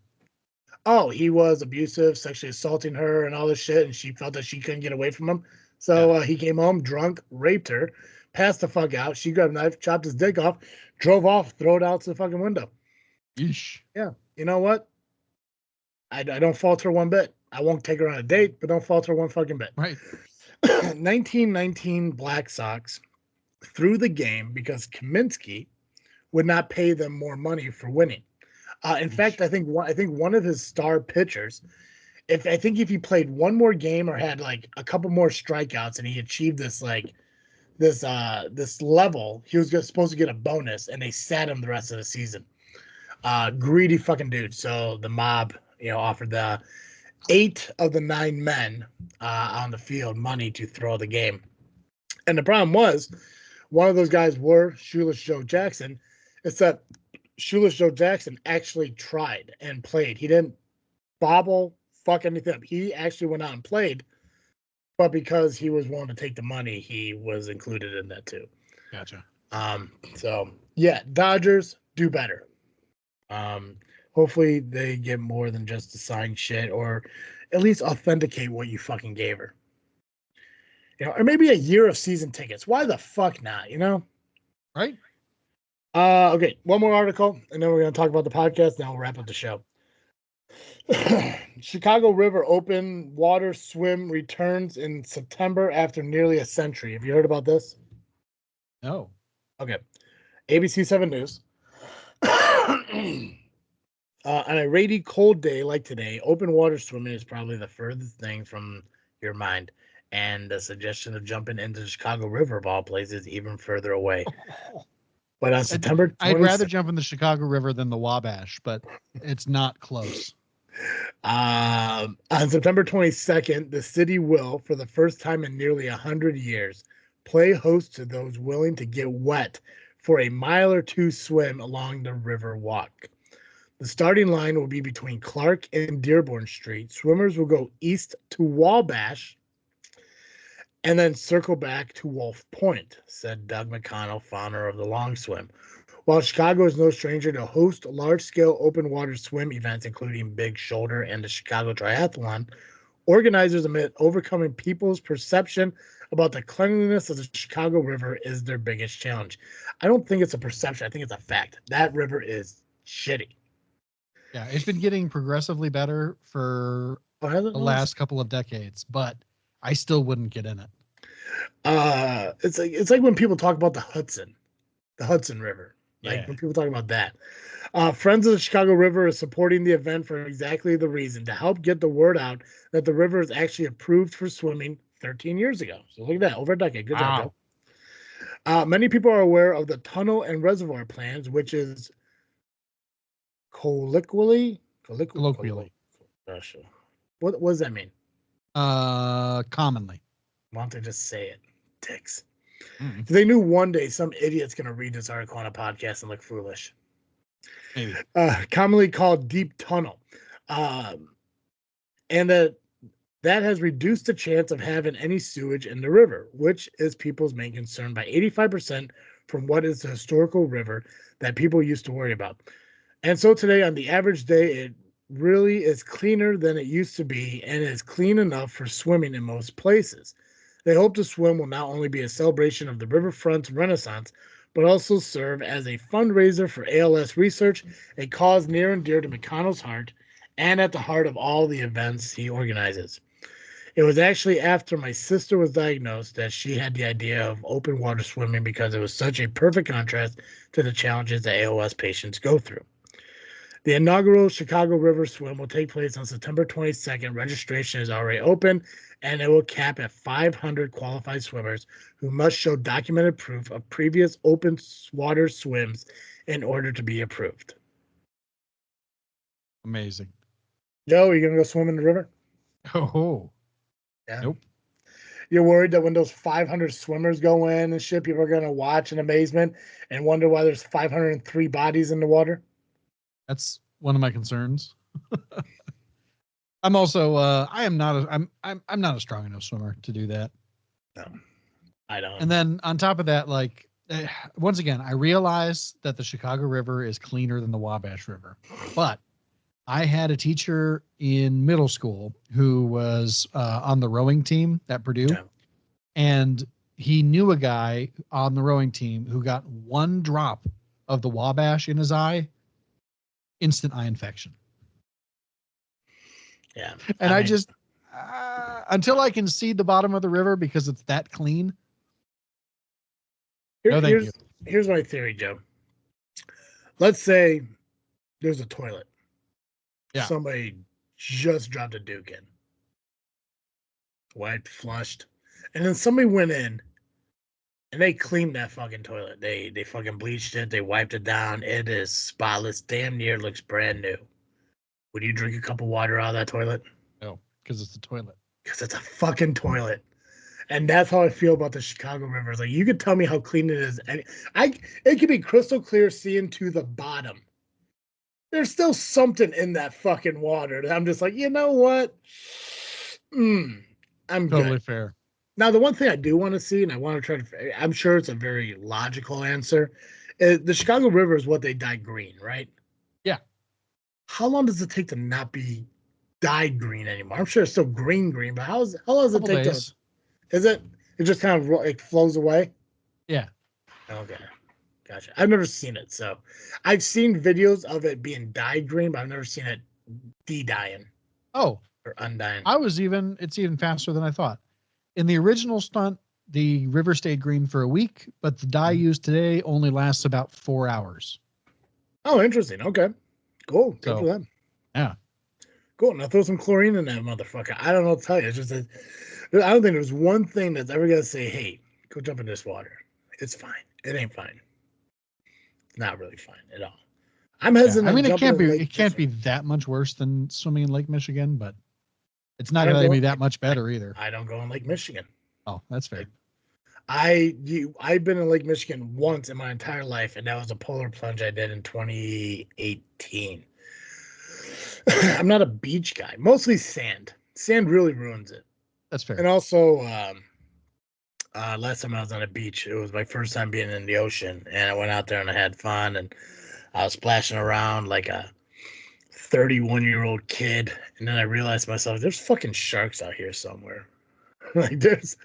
Oh, he was abusive, sexually assaulting her, and all this shit, and she felt that she couldn't get away from him. So he came home drunk, raped her, passed the fuck out. She grabbed a knife, chopped his dick off, drove off, threw it out to the fucking window. Yeesh. Yeah. You know what? I don't fault her one bit. I won't take her on a date, but don't fault her one fucking bit. Right. 1919 Black Sox threw the game because Kaminsky would not pay them more money for winning. In fact, I think one of his star pitchers, if he played one more game or had like a couple more strikeouts and he achieved this level, he was supposed to get a bonus, and they sat him the rest of the season. Greedy fucking dude. So the mob, offered the 8 of the 9 men on the field money to throw the game. And the problem was, one of those guys were Shoeless Joe Jackson. It's that Shoeless Joe Jackson actually tried and played. He didn't bobble, fuck anything up. He actually went out and played, but because he was willing to take the money, he was included in that too. Gotcha. So yeah, Dodgers do better. Hopefully they get more than just to sign shit, or at least authenticate what you fucking gave her. Or maybe a year of season tickets. Why the fuck not? Right. Okay, one more article, and then we're going to talk about the podcast. Then we'll wrap up the show. Chicago River open water swim returns in September after nearly a century. Have you heard about this? No. Okay. ABC 7 News. On a rainy, cold day like today, open water swimming is probably the furthest thing from your mind. And the suggestion of jumping into the Chicago River of all places even further away. But on September 26th, I'd rather jump in the Chicago River than the Wabash, but it's not close. On September 22nd, the city will, for the first time in nearly 100 years, play host to those willing to get wet for a mile or two swim along the river walk. The starting line will be between Clark and Dearborn Street. Swimmers will go east to Wabash and then circle back to Wolf Point, said Doug McConnell, founder of the Long Swim. While Chicago is no stranger to host large-scale open water swim events, including Big Shoulder and the Chicago Triathlon, organizers admit overcoming people's perception about the cleanliness of the Chicago River is their biggest challenge. I don't think it's a perception. I think it's a fact. That river is shitty. Yeah, it's been getting progressively better for the last couple of decades, but I still wouldn't get in it. It's like when people talk about the Hudson River. Like Yeah. when people talk about that. Friends of the Chicago River is supporting the event for exactly the reason to help get the word out that the river is actually approved for swimming 13 years ago. So look at that, over a decade. Good job, Joe. Wow. Many people are aware of the tunnel and reservoir plans, which is colloquially, Colloquially. gosh, what does that mean? Commonly. Why don't they just say it? Dicks. Mm, They knew one day some idiot's going to read this article on a podcast and look foolish. maybe. Commonly called deep tunnel. Um, and that has reduced the chance of having any sewage in the river, which is people's main concern by 85% from what is the historical river that people used to worry about. And so today, on the average day, it really is cleaner than it used to be and is clean enough for swimming in most places. They hope the swim will not only be a celebration of the riverfront's renaissance, but also serve as a fundraiser for ALS research, a cause near and dear to McConnell's heart and at the heart of all the events he organizes. It was actually after my sister was diagnosed that she had the idea of open water swimming because it was such a perfect contrast to the challenges that ALS patients go through. The inaugural Chicago River Swim will take place on September 22nd. Registration is already open, and it will cap at 500 qualified swimmers who must show documented proof of previous open water swims in order to be approved. Amazing. Joe, are you going to go swim in the river? Oh, Yeah. nope. You're worried that when those 500 swimmers go in and shit, people are going to watch in amazement and wonder why there's 503 bodies in the water? That's one of my concerns. I'm also I am not a, I'm not a strong enough swimmer to do that. No, I And don't. then on top of that, like once again, I realize that the Chicago River is cleaner than the Wabash River, but I had a teacher in middle school who was on the rowing team at Purdue, No. and he knew a guy on the rowing team who got one drop of the Wabash in his eye, instant eye infection. Yeah. And I I mean, just, until I can see the bottom of the river because it's that clean, here, no, thank you. here's my theory, Joe. Let's say there's a toilet. Yeah. Somebody just dropped a Duke in, wiped, flushed, and then somebody went in and they cleaned that fucking toilet. They fucking bleached it. They wiped it down. It is spotless. Damn near looks brand new. Would you drink a cup of water out of that toilet? No, because it's the toilet. Because it's a fucking toilet. And that's how I feel about the Chicago River. It's like you could tell me how clean it is. And it could be crystal clear seeing to the bottom. There's still something in that fucking water that I'm just like, you know what? I'm Totally good. fair. Now, the one thing I do want to see, and I want to try to, I'm sure it's a very logical answer. Is the Chicago River is what they dye green, right? Yeah. How long does it take to not be dyed green anymore? I'm sure it's still green, but how long does it Couple take to? days. Is it? It just kind of it flows away. Yeah. Okay, gotcha. I've never seen it, so I've seen videos of it being dyed green, but I've never seen it de-dyeing Oh, or undying. it's even faster than I thought. In the original stunt, the river stayed green for a week, but the dye used today only lasts about 4 hours. Oh, interesting. Okay, cool. Good for So, them. yeah. Cool. Now throw some chlorine in that motherfucker. I don't know what to tell you. It's just that I don't think there's one thing that's ever gonna say, "Hey, go jump in this water." It's fine. It ain't fine. It's not really fine at all. I'm Yeah. I hesitant to mean, jump in Lake it can't be Michigan. that much worse than swimming in Lake Michigan, but it's I not don't going to go. be that much better either. I don't go in Lake Michigan. Oh, that's I, fair. I've been in Lake Michigan once in my entire life, and that was a polar plunge I did in 2018. I'm not a beach guy. Mostly sand. Sand really ruins it. That's And fair. also, last time I was on a beach, it was my first time being in the ocean, and I went out there and I had fun, and I was splashing around like a 31-year-old kid, and then I realized myself, there's fucking sharks out here somewhere. Like there's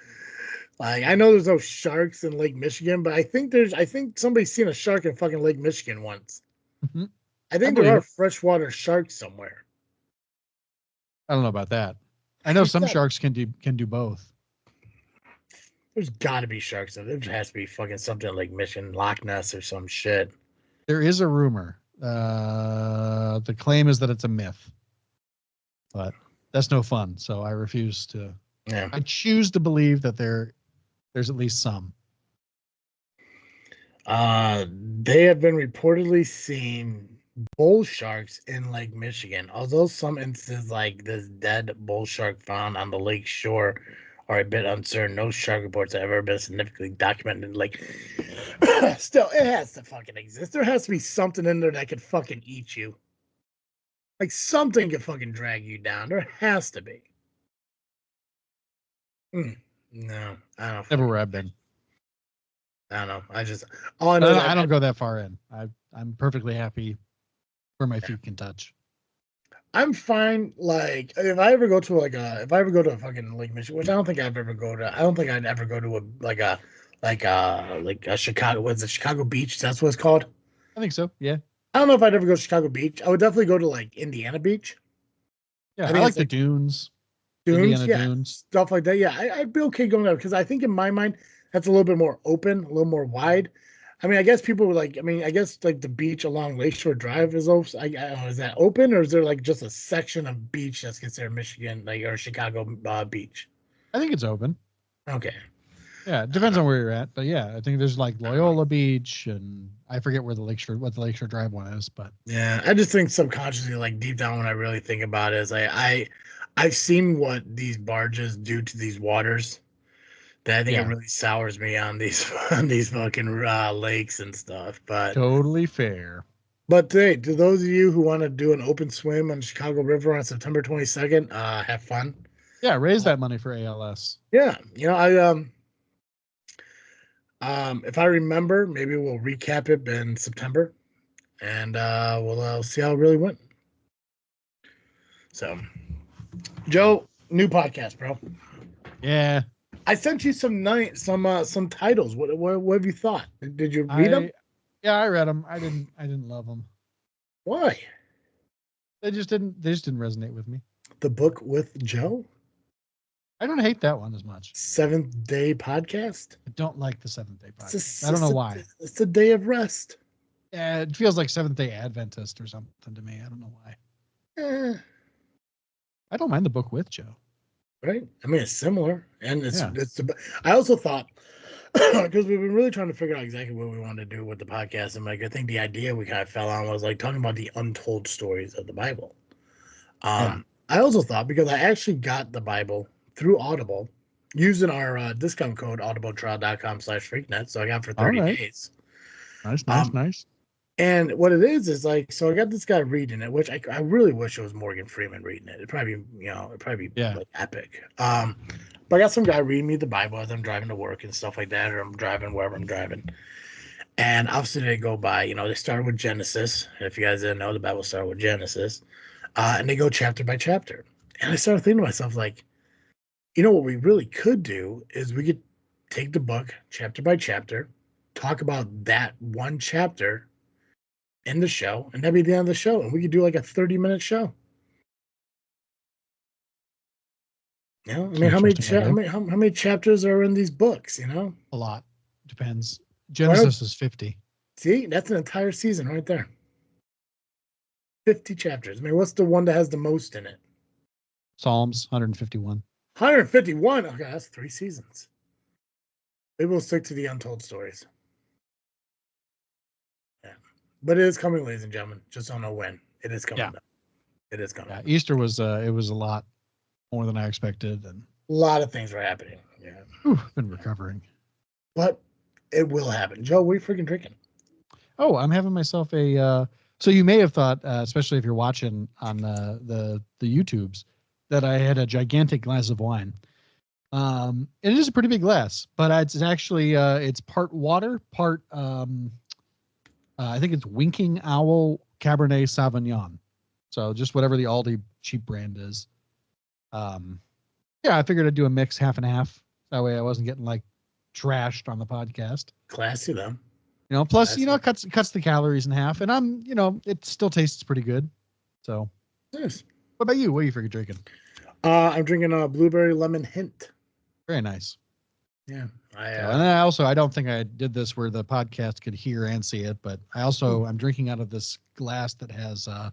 like I know there's no sharks in Lake Michigan, but I think somebody's seen a shark in fucking Lake Michigan once. Hmm. I I think there believe are it. freshwater sharks somewhere. I don't know about that. I know There's some got sharks can do both. there's got to be sharks. There has to be fucking something like Michigan Loch Ness or some shit. There is a rumor. The claim is that it's a myth, but that's no fun. So I refuse to. Yeah. I choose to believe that there's at least some. They have been reportedly seen bull sharks in Lake Michigan. Although some instances like this dead bull shark found on the lake shore are a bit uncertain, no shark reports have ever been significantly documented. Like, still, it has to fucking exist. There has to be something in there that could fucking eat you. Like, something could fucking drag you down. There has to be. No, I don't. Never where I've been. I don't know. All I know is I don't go that far in. I'm perfectly happy where my feet can touch. I'm fine. Like if I ever go to a fucking Lake Michigan, which I don't think I'd ever go to. I don't think I'd ever go to a Chicago. What's it? Chicago Beach. That's what it's called. I think so. Yeah. I don't know if I'd ever go to Chicago Beach. I would definitely go to like Indiana Beach. Yeah. I I think like it's the like dunes. dunes. Indiana Yeah, dunes. stuff like that. Yeah, I'd be okay going there because I think in my mind that's a little bit more open, a little more wide. I mean, I guess people were like, I mean, I guess like the beach along Lakeshore Drive is open. I don't know, is that open or is there like just a section of beach that's considered Michigan, like or Chicago beach? I think it's open. Okay. Yeah, it depends on where you're at, but yeah, I think there's like Loyola Beach, and I forget where what the Lakeshore Drive one is, but Yeah, I just think subconsciously, like deep down, when I really think about it, is I've seen what these barges do to these waters. That I think it yeah, really sours me on these on these fucking lakes and stuff. totally fair. But hey, to those of you who want to do an open swim on the Chicago River on September 22nd, have fun. Yeah, raise Uh, that money for ALS. yeah, if I remember, maybe we'll recap it in September, and we'll see how it really went. So, Joe, new podcast, bro. Yeah, I sent you some titles. What have you thought? Did you read them? I yeah, I read them. I didn't love them. Why? They just didn't resonate with me. The book with Joe, I don't hate that one as much. Seventh Day Podcast. I don't like the Seventh Day It's podcast. I don't know why. it's a day of rest. Yeah, it feels like Seventh Day Adventist or something to me. I don't know why. Eh, I don't mind the book with Joe. right? I mean, it's similar, and Yeah. I also thought because we've been really trying to figure out exactly what we wanted to do with the podcast, and like I think the idea we kind of fell on was like talking about the untold stories of the Bible. Yeah. I also thought because I actually got the Bible through Audible using our discount code audibletrial.com/freaknet, so I got it for All 30 right. days. Nice, nice, Um, nice. And what it is like, so I got this guy reading it, which I really wish it was Morgan Freeman reading it. It'd probably be Yeah. like epic. But I got some guy reading me the Bible as I'm driving to work and stuff like that, or I'm driving wherever I'm driving. And obviously they go by, they start with Genesis. If you guys didn't know, the Bible started with Genesis. And they go chapter by chapter. And I started thinking to myself, like, what we really could do is we could take the book chapter by chapter, talk about that one chapter in the show, and that'd be the end of the show. And we could do like a 30-minute show. I It's mean, an interesting idea. how many chapters are in these books? A lot. Depends. Why not? Genesis is 50. See, that's an entire season right there. 50 chapters. I mean, what's the one that has the most in it? Psalms 151. 151. Okay, that's 3 seasons. Maybe we'll stick to the untold stories. Yeah. But it is coming, ladies and gentlemen. Just don't know when. It is coming Yeah. though. It is coming. Yeah. Easter was it was a lot more than I expected, and A lot of things were happening. Yeah. been recovering. But it will happen. Joe, what are you freaking drinking? Oh, I'm having myself a so you may have thought, especially if you're watching on the YouTubes, that I had a gigantic glass of wine. It is a pretty big glass, but it's actually it's part water, part I think it's Winking Owl Cabernet Sauvignon. So just whatever the Aldi cheap brand is. Um, yeah, I figured I'd do a mix, half and half. That way I wasn't getting like trashed on the podcast. Classy though. Plus, Classy. it cuts the calories in half, and it still tastes pretty good. So, Nice. what about you? What are you figuring drinking? I'm drinking a blueberry lemon hint. Very nice. Yeah. And I don't think I did this where the podcast could hear and see it, but I'm drinking out of this glass that has I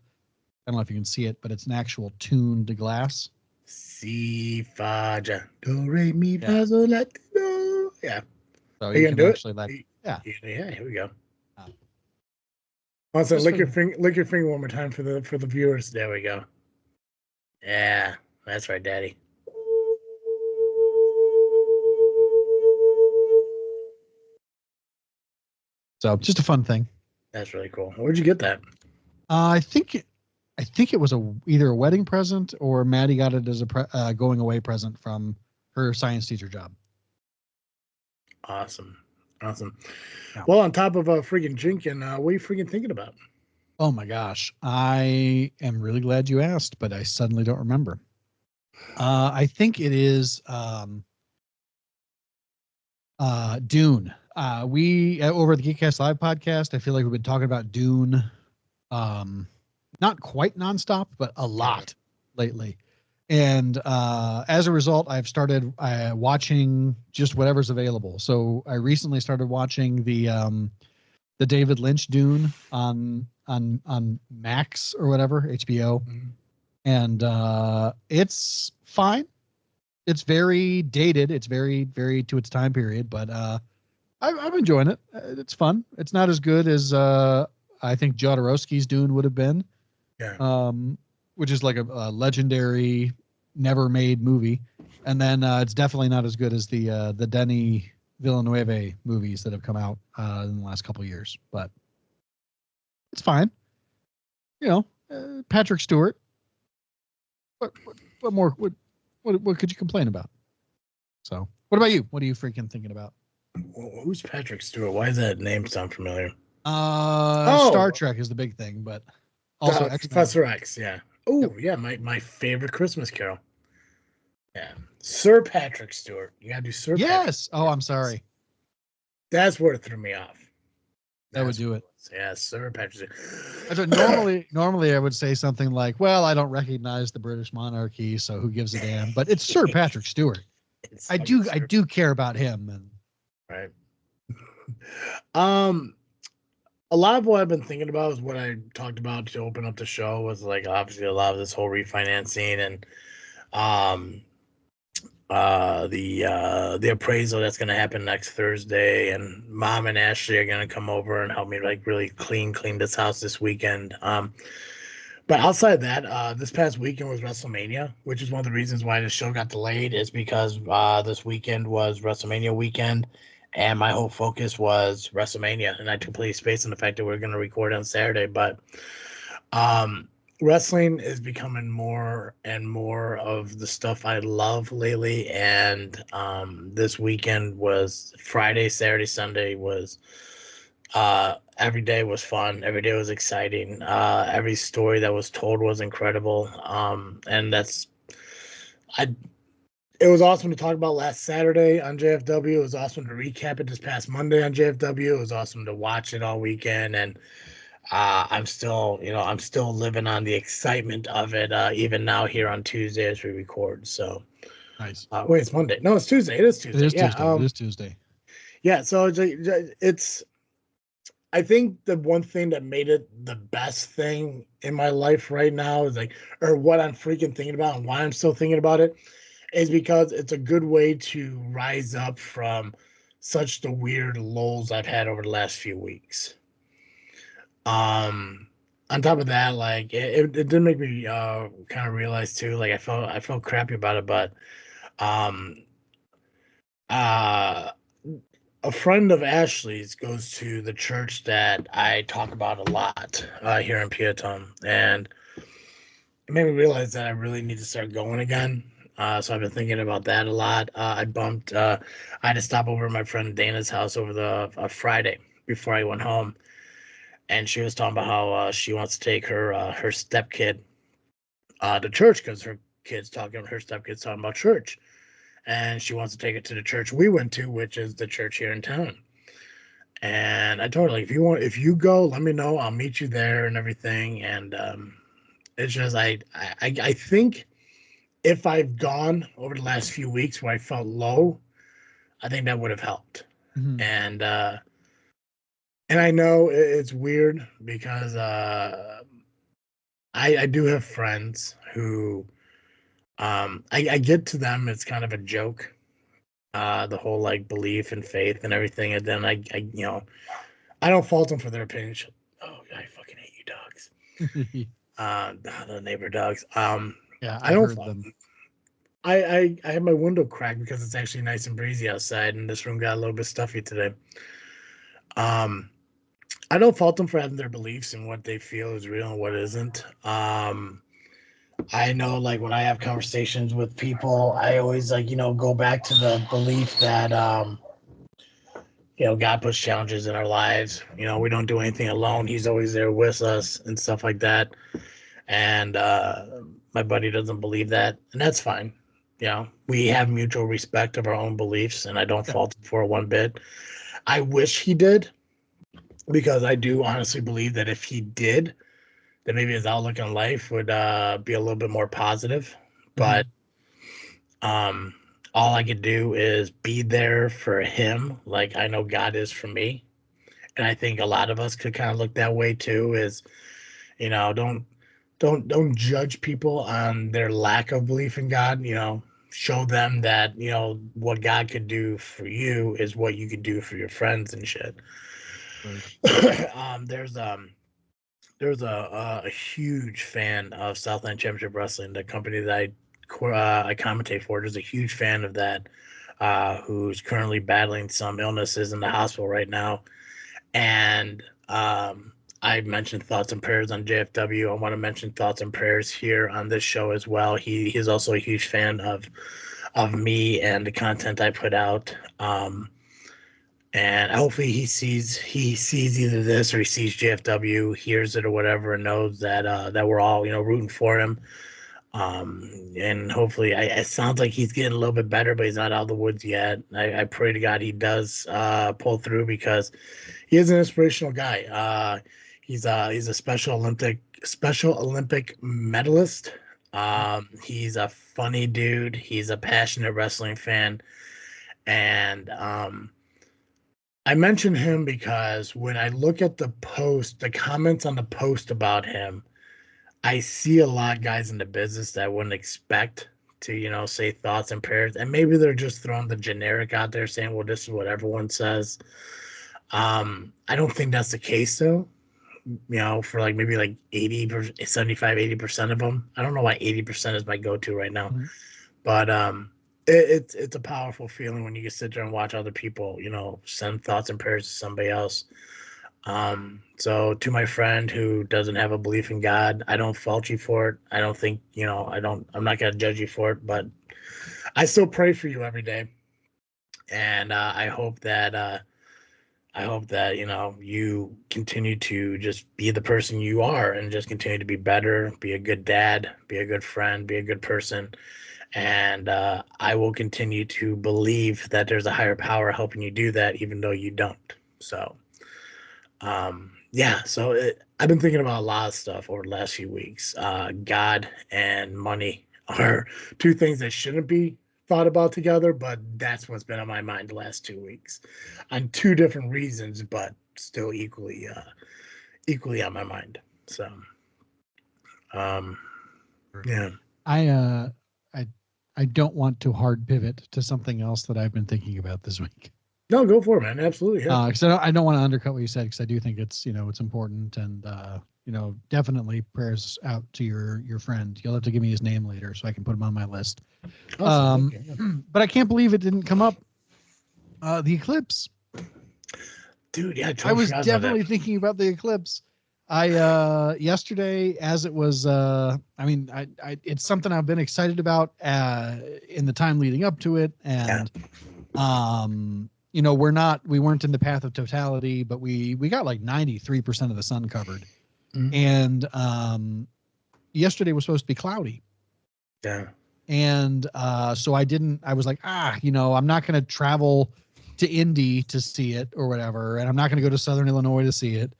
don't know if you can see it, but it's an actual tuned glass. Si fa ja do re mi Yeah. fa sol la ti do. Yeah. So Are you you gonna can do it? actually yeah. Yeah. Here we go. Uh, Also, just for lick your finger one more time for the viewers. There we go. Yeah, that's right, Daddy. so just a fun thing. That's really cool. Where'd you get that? I think it was either a wedding present or Maddie got it as a going away present from her science teacher job. Awesome. Awesome. Yeah. Well, on top of freaking drinking, what are you freaking thinking about? Oh my gosh, I am really glad you asked, but I suddenly don't remember. I think it is Dune. We over at the Geekcast Live podcast, I feel like we've been talking about Dune, um, not quite nonstop, but a lot lately. And as a result, I've started watching just whatever's available. So I recently started watching the David Lynch Dune on Max or whatever HBO, Mm-hmm. and it's fine. It's very dated. It's very to its time period, but I'm enjoying it. It's fun. It's not as good as I think Jodorowsky's Dune would have been, Yeah. um, which is like a legendary, never made movie. And then it's definitely not as good as the Denis Villeneuve movies that have come out in the last couple of years. But it's fine. You know, Patrick Stewart. What more? What could you complain about? So, what about you? What are you freaking thinking about? Who's Patrick Stewart? Why does that name sound familiar? Star Oh, Trek is the big thing, but also X-Men. Professor X. Yeah. Yep. Oh, yeah. My favorite Christmas Carol. Yeah. Sir Patrick Stewart. You gotta do Sir Patrick Yes. Oh, Stewart. I'm sorry. That's where it threw me off. That would That's do what it. it was. Yeah, Sir Patrick That's what Stewart. normally I would say something like, "Well, I don't recognize the British monarchy, so who gives a damn?" But it's Sir Patrick Stewart. It's fucking I Sir. do care about him, and Right. Um, a lot of what I've been thinking about is what I talked about to open up the show was like obviously a lot of this whole refinancing and um the appraisal that's gonna happen next Thursday, and Mom and Ashley are gonna come over and help me like really clean this house this weekend. But outside of that, this past weekend was WrestleMania, which is one of the reasons why the show got delayed. Is because this weekend was WrestleMania weekend, and my whole focus was WrestleMania, and I took complete space on the fact that we are going to record on Saturday. But um, wrestling is becoming more and more of the stuff I love lately, and this weekend was Friday, Saturday, Sunday was every day was fun, every day was exciting, every story that was told was incredible, and that's I it was awesome to talk about last Saturday on JFW. It was awesome to recap it this past Monday on JFW. It was awesome to watch it all weekend, and I'm still living on the excitement of it, even now here on Tuesday as we record. So nice. wait, it's Monday. No, it's Tuesday. It is It Tuesday. is Yeah. Tuesday. It is Tuesday. Yeah. So it's I think the one thing that made it the best thing in my life right now is like, or what I'm freaking thinking about and why I'm still thinking about it is because it's a good way to rise up from such the weird lulls I've had over the last few weeks. Um, on top of that, like it did make me kind of realize too, like I felt crappy about it, but um uh a friend of Ashley's goes to the church that I talk about a lot here in Peatone, and it made me realize that I really need to start going again. So I've been thinking about that a lot. I had to stop over at my friend Dana's house over the Friday before I went home, and she was talking about how she wants to take her stepkid to church because her stepkid's talking about church, and she wants to take it to the church we went to, which is the church here in town. And I told her, like, if you go, let me know. I'll meet you there and everything. And it's just, I think if I've gone over the last few weeks where I felt low, I think that would have helped. Mhm. And I know it's weird because I do have friends who I get to them, it's kind of a joke, the whole like belief and faith and everything, and then I don't fault them for their opinions. Oh, I fucking hate you dogs. The neighbor dogs. Yeah, I I don't heard fault them. them. I have my window cracked because it's actually nice and breezy outside, and this room got a little bit stuffy today. Um, I don't fault them for having their beliefs and what they feel is real and what isn't. I know, like when I have conversations with people, I always like go back to the belief that God puts challenges in our lives. We don't do anything alone. He's always there with us and stuff like that. And my buddy doesn't believe that, and that's fine. We have mutual respect of our own beliefs, and I don't Yeah, fault him for it one bit. I wish he did, because I do honestly believe that if he did, then maybe his outlook on life would be a little bit more positive. But mhm, um, all I could do is be there for him, like I know God is for me. And I think a lot of us could kind of look that way too. Is don't judge people on their lack of belief in God. Show them that what God could do for you is what you could do for your friends and shit. right. um, there's um there's a huge fan of Southland Championship Wrestling, the company that I commentate for. There's a huge fan of that, who's currently battling some illnesses in the hospital right now. And I mentioned thoughts and prayers on JFW. I want to mention thoughts and prayers here on this show as well. He's also a huge fan of me and the content I put out. And hopefully he sees either this or he sees JFW, hears it or whatever, and knows that we're all rooting for him. And hopefully, it sounds like he's getting a little bit better, but he's not out of the woods yet. I pray to God he does pull through, because he is an inspirational guy. He's a Special Olympic medalist. He's a funny dude. He's a passionate wrestling fan, and I mention him because when I look at the comments on the post about him, I see a lot of guys in the business that wouldn't expect to, say thoughts and prayers. And maybe they're just throwing the generic out there saying, well, this is what everyone says. I don't think that's the case though. For like maybe like 80, 75, 80% of them. I don't know why 80% is my go-to right now. Mhm. But it's a powerful feeling when you can sit there and watch other people, send thoughts and prayers to somebody else. So to my friend who doesn't have a belief in God, I don't fault you for it. I don't think, I'm not gonna judge you for it, but I still pray for you every day. And I hope that you continue to just be the person you are and just continue to be better, be a good dad, be a good friend, be a good person. And I will continue to believe that there's a higher power helping you do that, even though you don't. So yeah, so I've been thinking about a lot of stuff over the last few weeks. God and money are two things that shouldn't be thought about together, but that's what's been on my mind the last 2 weeks, on two different reasons, but still equally on my mind. So um, Sure. yeah, I I I don't want to hard pivot to something else that I've been thinking about this week. no, go for it, man. Absolutely, yeah. Because I don't want to undercut what you said, because I do think it's important, and definitely prayers out to your friend. You'll have to give me his name later so I can put him on my list. Awesome. Okay. Yeah. But I can't believe it didn't come up. The eclipse. Dude, yeah, I I totally was forgot about that. definitely thinking about the eclipse. I yesterday, as it was, I mean, it's something I've been excited about in the time leading up to it, Yeah. and we weren't in the path of totality, but we got like 93% of the sun covered. Mhm. And yesterday was supposed to be cloudy. Yeah. And so I was like, I'm not going to travel to Indy to see it or whatever, and I'm not going to go to Southern Illinois to see it.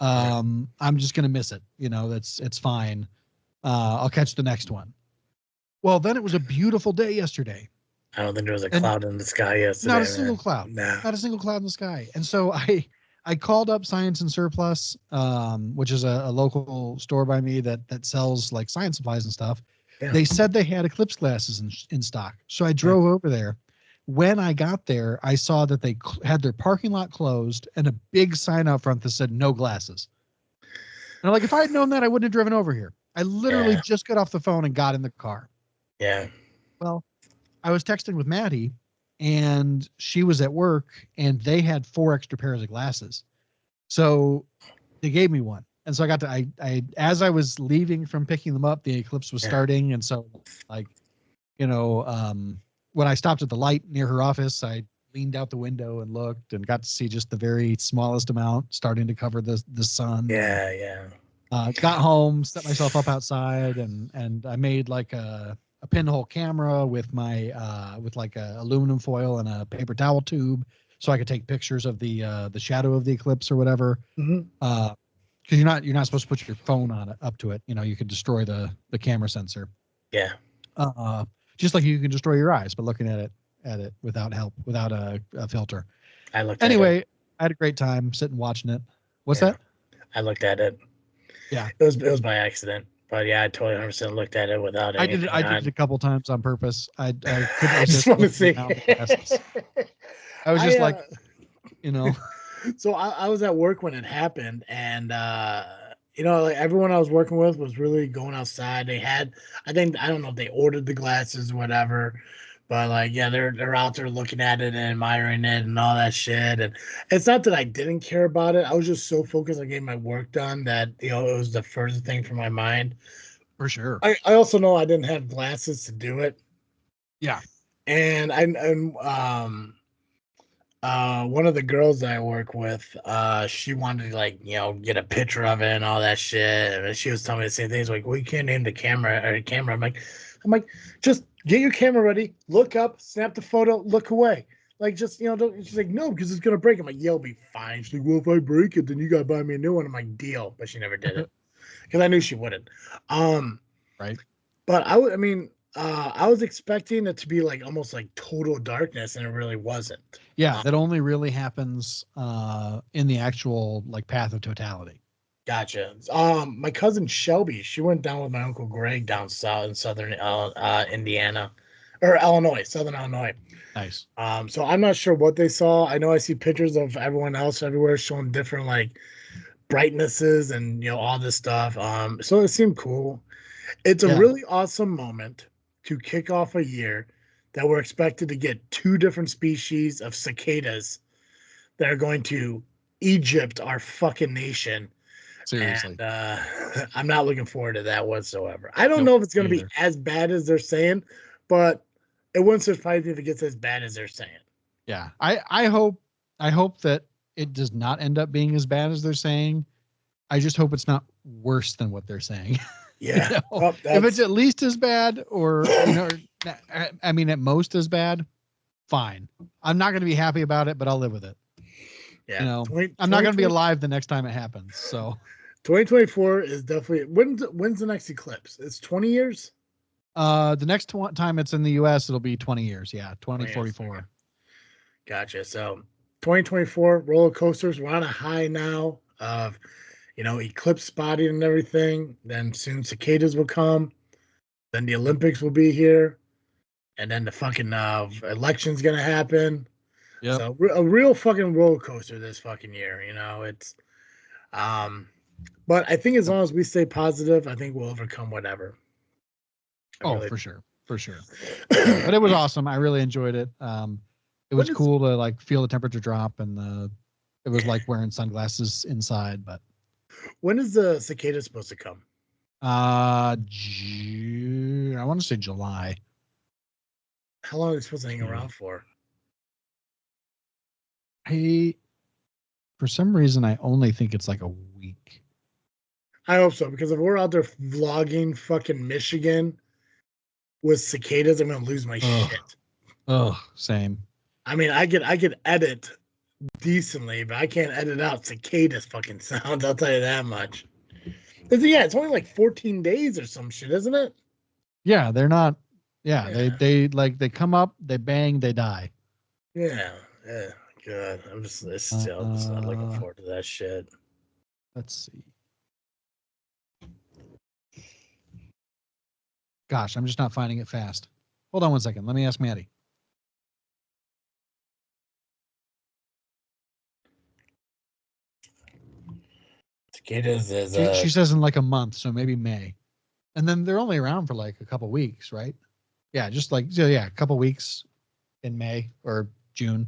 Yeah. I'm just going to miss it. It's fine. I'll catch the next one. Well, then it was a beautiful day yesterday, I don't think there was a And cloud in the sky not a yesterday, single man. cloud, No. not a single cloud in the sky. And so I called up Science and Surplus, which is a local store by me that sells like science supplies and stuff. Yeah. They said they had eclipse glasses in stock. So I Yeah. drove over there. When I got there, I saw that they had their parking lot closed and a big sign out front that said no glasses. And I'm like, if I had known that, I wouldn't have driven over here. I literally Yeah. just got off the phone and got in the car. Yeah. Well, I was texting with Maddie and she was at work and they had 4 extra pairs of glasses. So they gave me one. And so I got to, as I was leaving from picking them up, the eclipse was Yeah. starting. And so, like, when I stopped at the light near her office, I leaned out the window and looked and got to see just the very smallest amount starting to cover the sun. And Yeah. Yeah. got home, set myself up outside, and I made like a pinhole camera with my with like a aluminum foil and a paper towel tube, so I could take pictures of the shadow of the eclipse or whatever. Mm-hmm. Because you're not supposed to put your phone on it up to it. You could destroy the camera sensor. Yeah. Uh, just like you can destroy your eyes by looking at it without help, without a filter. I looked at it. Anyway, I had a great time sitting watching it. What's Yeah. that? I looked at it. Yeah. It was by accident. But yeah, I totally 100% looked at it without I did it. anything I did it on. a couple times on purpose. I couldn't I just resist want to looking see. down the glasses. I was I just like, you know, so I was at work when it happened, and like everyone I was working with was really going outside. They had, I don't know if they ordered the glasses or whatever, but like yeah, they're out there looking at it and admiring it and all that shit. And it's not that I didn't care about it. I was just so focused on getting my work done that it was the furthest thing from my mind. for sure. I also know I didn't have glasses to do it, Yeah. and one of the girls that I work with, she wanted to like, get a picture of it and all that shit. And she was telling me the same things like, well, you can't name the camera. I'm like, just get your camera ready, look up, snap the photo, look away. Like just, don't she's like, no, because it's gonna break. I'm like, yeah, it'll be fine. She's like, well, if I break it, then you gotta buy me a new one. I'm like, deal. But she never did it. Because I knew she wouldn't. Um, Right. but I was expecting it to be like almost like total darkness, and it really wasn't. Yeah. That only really happens in the actual like path of totality. Gotcha. My cousin Shelby, she went down with my uncle Greg down south in southern Indiana, or Illinois, southern Illinois. Nice. So I'm not sure what they saw. I know I see pictures of everyone else everywhere showing different like brightnesses and all this stuff. So it seemed cool. It's a Yeah. really awesome moment to kick off a year that we're expected to get two different species of cicadas that are going to Egypt, our fucking nation. Seriously. And I'm not looking forward to that whatsoever. I don't Nope. know if it's going Me to be either. as bad as they're saying, but it wouldn't surprise me if it gets as bad as they're saying. Yeah. I hope that it does not end up being as bad as they're saying. I just hope it's not worse than what they're saying. Yeah. Well, If it's that's at least as bad, or I mean, at most as bad, fine. I'm not going to be happy about it, but I'll live with it. yeah. 20, I'm not going to be alive the next time it happens. So, 2024 is definitely when's the next eclipse? It's 20 years. the next time it's in the U.S., it'll be 20 years. Yeah, 20 years. Okay. 2044. Gotcha. So 2024 roller coasters. We're on a high now of eclipse spotting and everything. Then soon cicadas will come. Then the Olympics will be here, and then the fucking election's gonna happen. Yep. So a real fucking roller coaster this fucking year. It's um, but I think as Yep. long as we stay positive, I think we'll overcome whatever. I Oh, really for sure, for sure. Yeah, but do. it was awesome. I really enjoyed it. It When was is cool to like feel the temperature drop, and it was like wearing sunglasses inside. But when is the cicada supposed to come? June, I want to say July. How long are they supposed to hang Yeah. around for? I For some reason I only think it's like a week. I hope so, because if we're out there vlogging fucking Michigan with cicadas, I'm gonna lose my Ugh. shit. Same. I mean, I could edit decently, but I can't edit out cicadas fucking sounds. I'll tell you that much. Yeah, it's only like 14 days or some shit, isn't it? Yeah, they're not. Yeah, Yeah. they come up, they bang, they die. Yeah. Yeah. Good. I'm looking Uh, forward to that shit. let's see. Gosh, I'm just not finding it fast. Hold on one second. Let me ask Maddie. Cicadas is She says in like a month, so maybe May. And then they're only around for like a couple weeks, right? Yeah, just like so yeah, a couple weeks in May or June.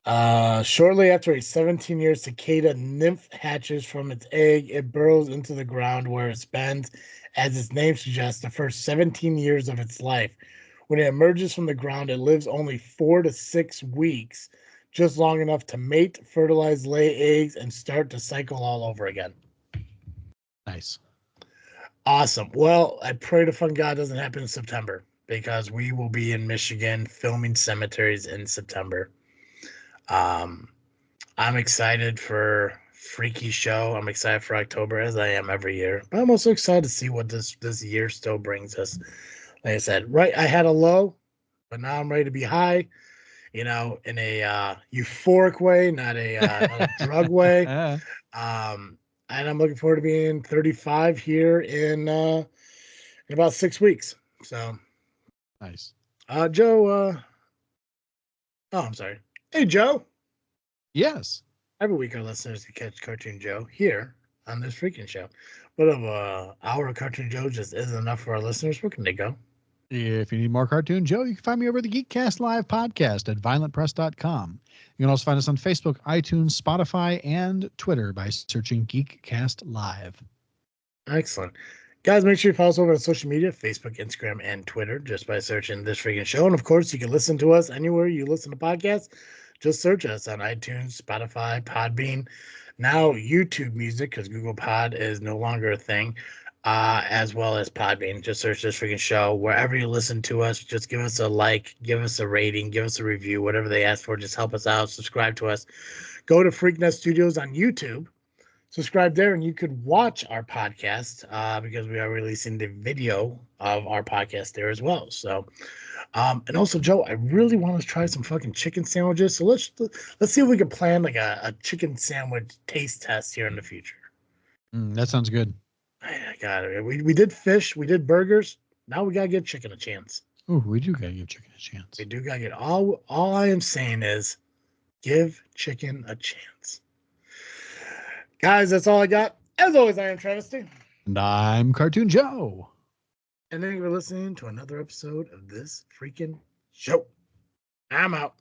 Shortly after a 17-year cicada nymph hatches from its egg, it burrows into the ground where it spends, as its name suggests, the first 17 years of its life. When it emerges from the ground, it lives only 4 to 6 weeks, just long enough to mate, fertilize, lay eggs, and start the cycle all over again. Nice. Awesome. Well, I pray to fun God doesn't happen in September because we will be in Michigan filming cemeteries in September. Um, I'm excited for Freaky Show. I'm excited for October as I am every year. But I'm also excited to see what this year still brings us. Like I said, right, I had a low, but now I'm ready to be high. In a euphoric way, not a drug way. Um, and I'm looking forward to being 35 here in about 6 weeks. So, Nice. Joe. Oh, I'm sorry. Hey, Joe. Yes. Every week, our listeners can catch Cartoon Joe here on this freaking show. But if an hour of Cartoon Joe just isn't enough for our listeners, where can they go? If you need more Cartoon Joe, you can find me over the Geekcast Live podcast at violentpress.com. You can also find us on Facebook, iTunes, Spotify, and Twitter by searching Geekcast Live. Excellent. Guys, make sure you follow us over on social media, Facebook, Instagram, and Twitter, just by searching this freaking show. And of course, you can listen to us anywhere you listen to podcasts. Just search us on iTunes, Spotify, Podbean, now YouTube Music, because Google Pod is no longer a thing, as well as Podbean. Just search this freaking show. Wherever you listen to us, just give us a like, give us a rating, give us a review, whatever they ask for. Just help us out. Subscribe to us. Go to FreakNet Studios on YouTube, subscribe there, and you could watch our podcast because we are releasing the video of our podcast there as well. So, and also, Joe, I really want to try some fucking chicken sandwiches. So let's see if we can plan like a chicken sandwich taste test here in the future. That sounds good. I got it. We did fish, we did burgers. Now we gotta give chicken a chance. Oh, we do gotta give chicken a chance. We do gotta get all I am saying is give chicken a chance. Guys, that's all I got. As always, I am Travesty. And I'm Cartoon Joe. And thank you for listening to another episode of this freaking show. I'm out.